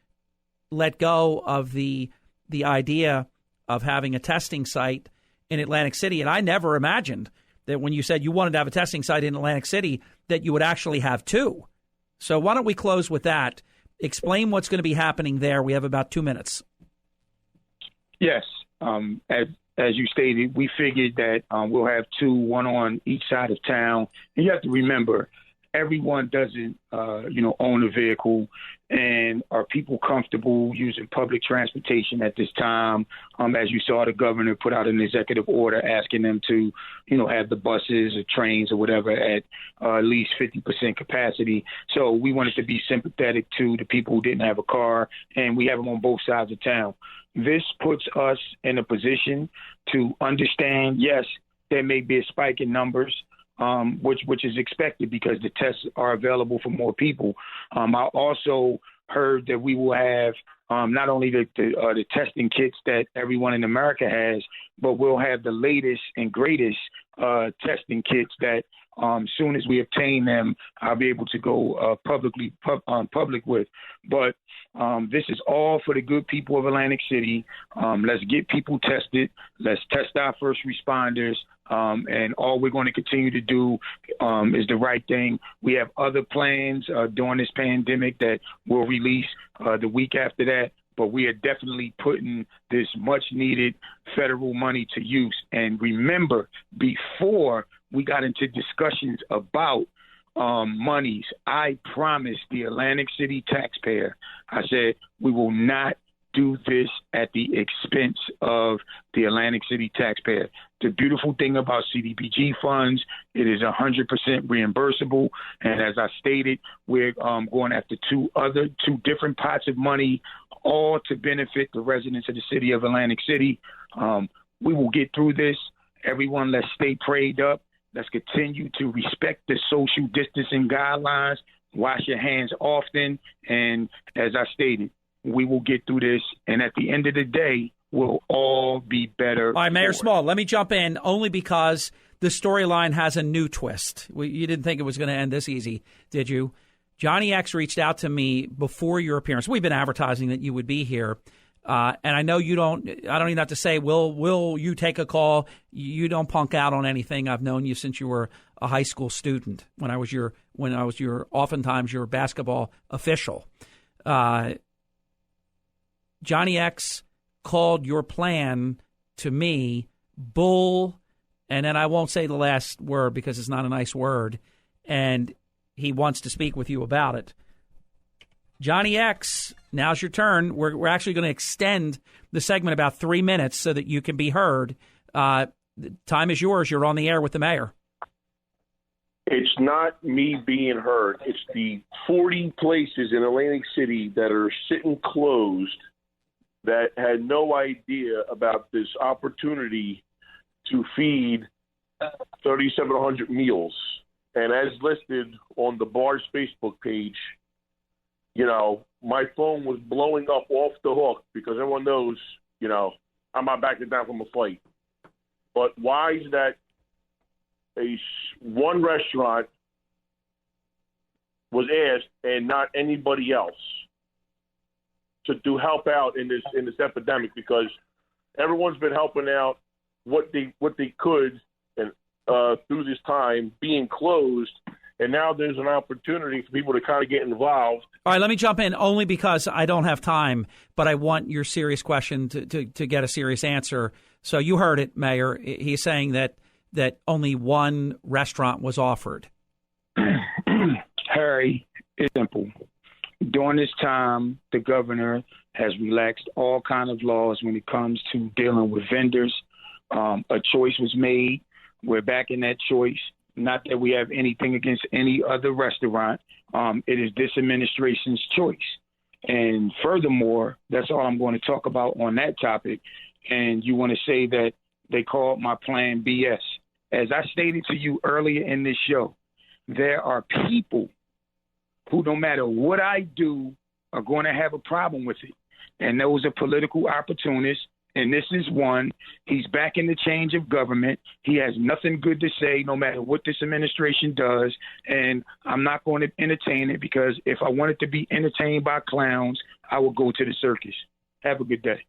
S3: let go of the idea of having a testing site in Atlantic City. And I never imagined that when you said you wanted to have a testing site in Atlantic City, that you would actually have two. So why don't we close with that? Explain what's going to be happening there. We have about 2 minutes.
S4: Yes. As you stated, we figured that we'll have two, one on each side of town. And you have to remember, everyone doesn't, own a vehicle. And are people comfortable using public transportation at this time? As you saw, the governor put out an executive order asking them to, have the buses or trains or whatever at least 50% capacity. So we wanted to be sympathetic to the people who didn't have a car, and we have them on both sides of town. This puts us in a position to understand, yes, there may be a spike in numbers, which is expected because the tests are available for more people. I also heard that we will have not only the testing kits that everyone in America has, but we'll have the latest and greatest testing kits that soon as we obtain them, I'll be able to go public with. But this is all for the good people of Atlantic City. Let's get people tested. Let's test our first responders. And all we're going to continue to do is the right thing. We have other plans during this pandemic that we'll release the week after that. But we are definitely putting this much-needed federal money to use. And remember, before we got into discussions about monies, I promised the Atlantic City taxpayer, I said, we will not do this at the expense of the Atlantic City taxpayer. The beautiful thing about CDBG funds, it is 100% reimbursable. And as I stated, we're going after two different pots of money, all to benefit the residents of the city of Atlantic City. We will get through this. Everyone, let's stay prayed up. Let's continue to respect the social distancing guidelines. Wash your hands often. And as I stated, we will get through this. And at the end of the day, we'll all be better. All
S3: right, Mayor Small, let me jump in only because the storyline has a new twist. You didn't think it was going to end this easy, did you? Johnny X reached out to me before your appearance. We've been advertising that you would be here. And I know you don't, I don't even have to say, will you take a call? You don't punk out on anything. I've known you since you were a high school student, when I was your oftentimes your basketball official. Johnny X called your plan to me bull, and then I won't say the last word because it's not a nice word, and he wants to speak with you about it. Johnny X, now's your turn. We're actually going to extend the segment about 3 minutes so that you can be heard. The time is yours. You're on the air with the mayor.
S7: It's not me being heard. It's the 40 places in Atlantic City that are sitting closed that had no idea about this opportunity to feed 3,700 meals. And as listed on the bar's Facebook page, my phone was blowing up off the hook because everyone knows, I'm not backing down from a fight. But why is that one restaurant was asked and not anybody else? to help out in this epidemic, because everyone's been helping out what they could and through this time being closed. And now there's an opportunity for people to kind of get involved.
S3: All right, let me jump in only because I don't have time, but I want your serious question to get a serious answer. So you heard it, Mayor. He's saying that only one restaurant was offered.
S4: Harry, it's simple. During this time, the governor has relaxed all kinds of laws when it comes to dealing with vendors. A choice was made. We're back in that choice. Not that we have anything against any other restaurant. It is this administration's choice. And furthermore, that's all I'm going to talk about on that topic. And you want to say that they called my plan BS. As I stated to you earlier in this show, there are people who, no matter what I do, are going to have a problem with it. And those are political opportunists. And this is one. He's backing the change of government. He has nothing good to say, no matter what this administration does. And I'm not going to entertain it, because if I wanted to be entertained by clowns, I would go to the circus. Have a good day.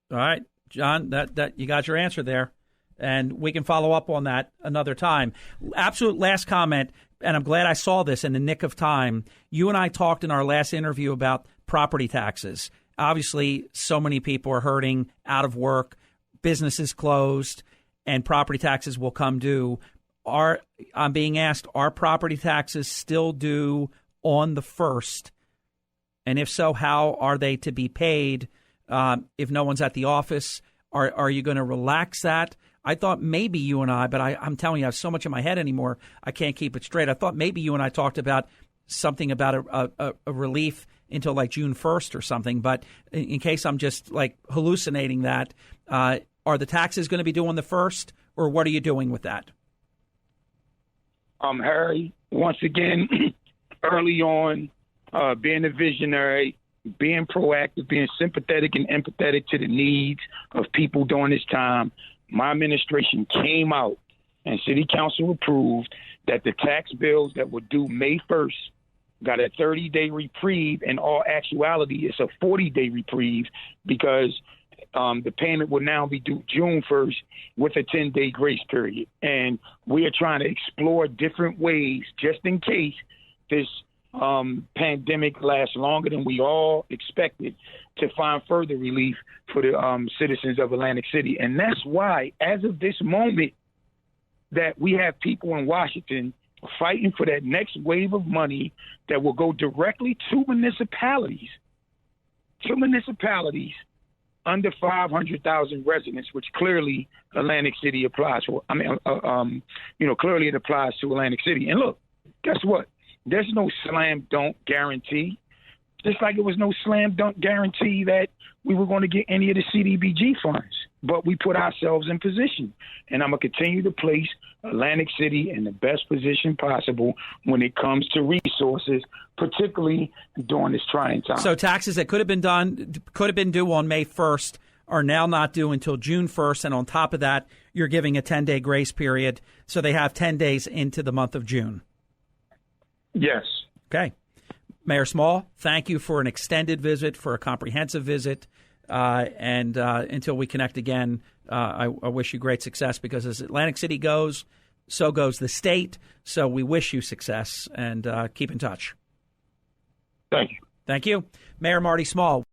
S3: All right, John, that you got your answer there. And we can follow up on that another time. Absolute last comment, and I'm glad I saw this in the nick of time. You and I talked in our last interview about property taxes. Obviously, so many people are hurting, out of work, businesses closed, and property taxes will come due. I'm being asked, are property taxes still due on the 1st? And if so, how are they to be paid if no one's at the office? Are you going to relax that? I thought maybe you and I, but I'm telling you, I have so much in my head anymore, I can't keep it straight. I thought maybe you and I talked about something about a relief until like June 1st or something. But in case I'm just like hallucinating that, are the taxes going to be due on the 1st, or what are you doing with that?
S4: Harry, once again, early on, being a visionary, being proactive, being sympathetic and empathetic to the needs of people during this time, my administration came out and City Council approved that the tax bills that were due May 1st got a 30-day reprieve. In all actuality, it's a 40-day reprieve, because the payment will now be due June 1st with a 10-day grace period. And we are trying to explore different ways, just in case this pandemic lasts longer than we all expected, to find further relief for the citizens of Atlantic City. And that's why, as of this moment, that we have people in Washington fighting for that next wave of money that will go directly to municipalities under 500,000 residents, which clearly Atlantic City applies for. Clearly it applies to Atlantic City. And look, guess what? There's no slam dunk guarantee. Just like it was no slam dunk guarantee that we were going to get any of the CDBG funds. But we put ourselves in position. And I'm going to continue to place Atlantic City in the best position possible when it comes to resources, particularly during this trying time.
S3: So taxes that could have been due on May 1st are now not due until June 1st. And on top of that, you're giving a 10-day grace period. So they have 10 days into the month of June.
S4: Yes.
S3: Okay. Mayor Small, thank you for an extended visit, for a comprehensive visit. And until we connect again, I wish you great success, because as Atlantic City goes, so goes the state. So we wish you success, and keep in touch.
S4: Thank you.
S3: Thank you. Mayor Marty Small.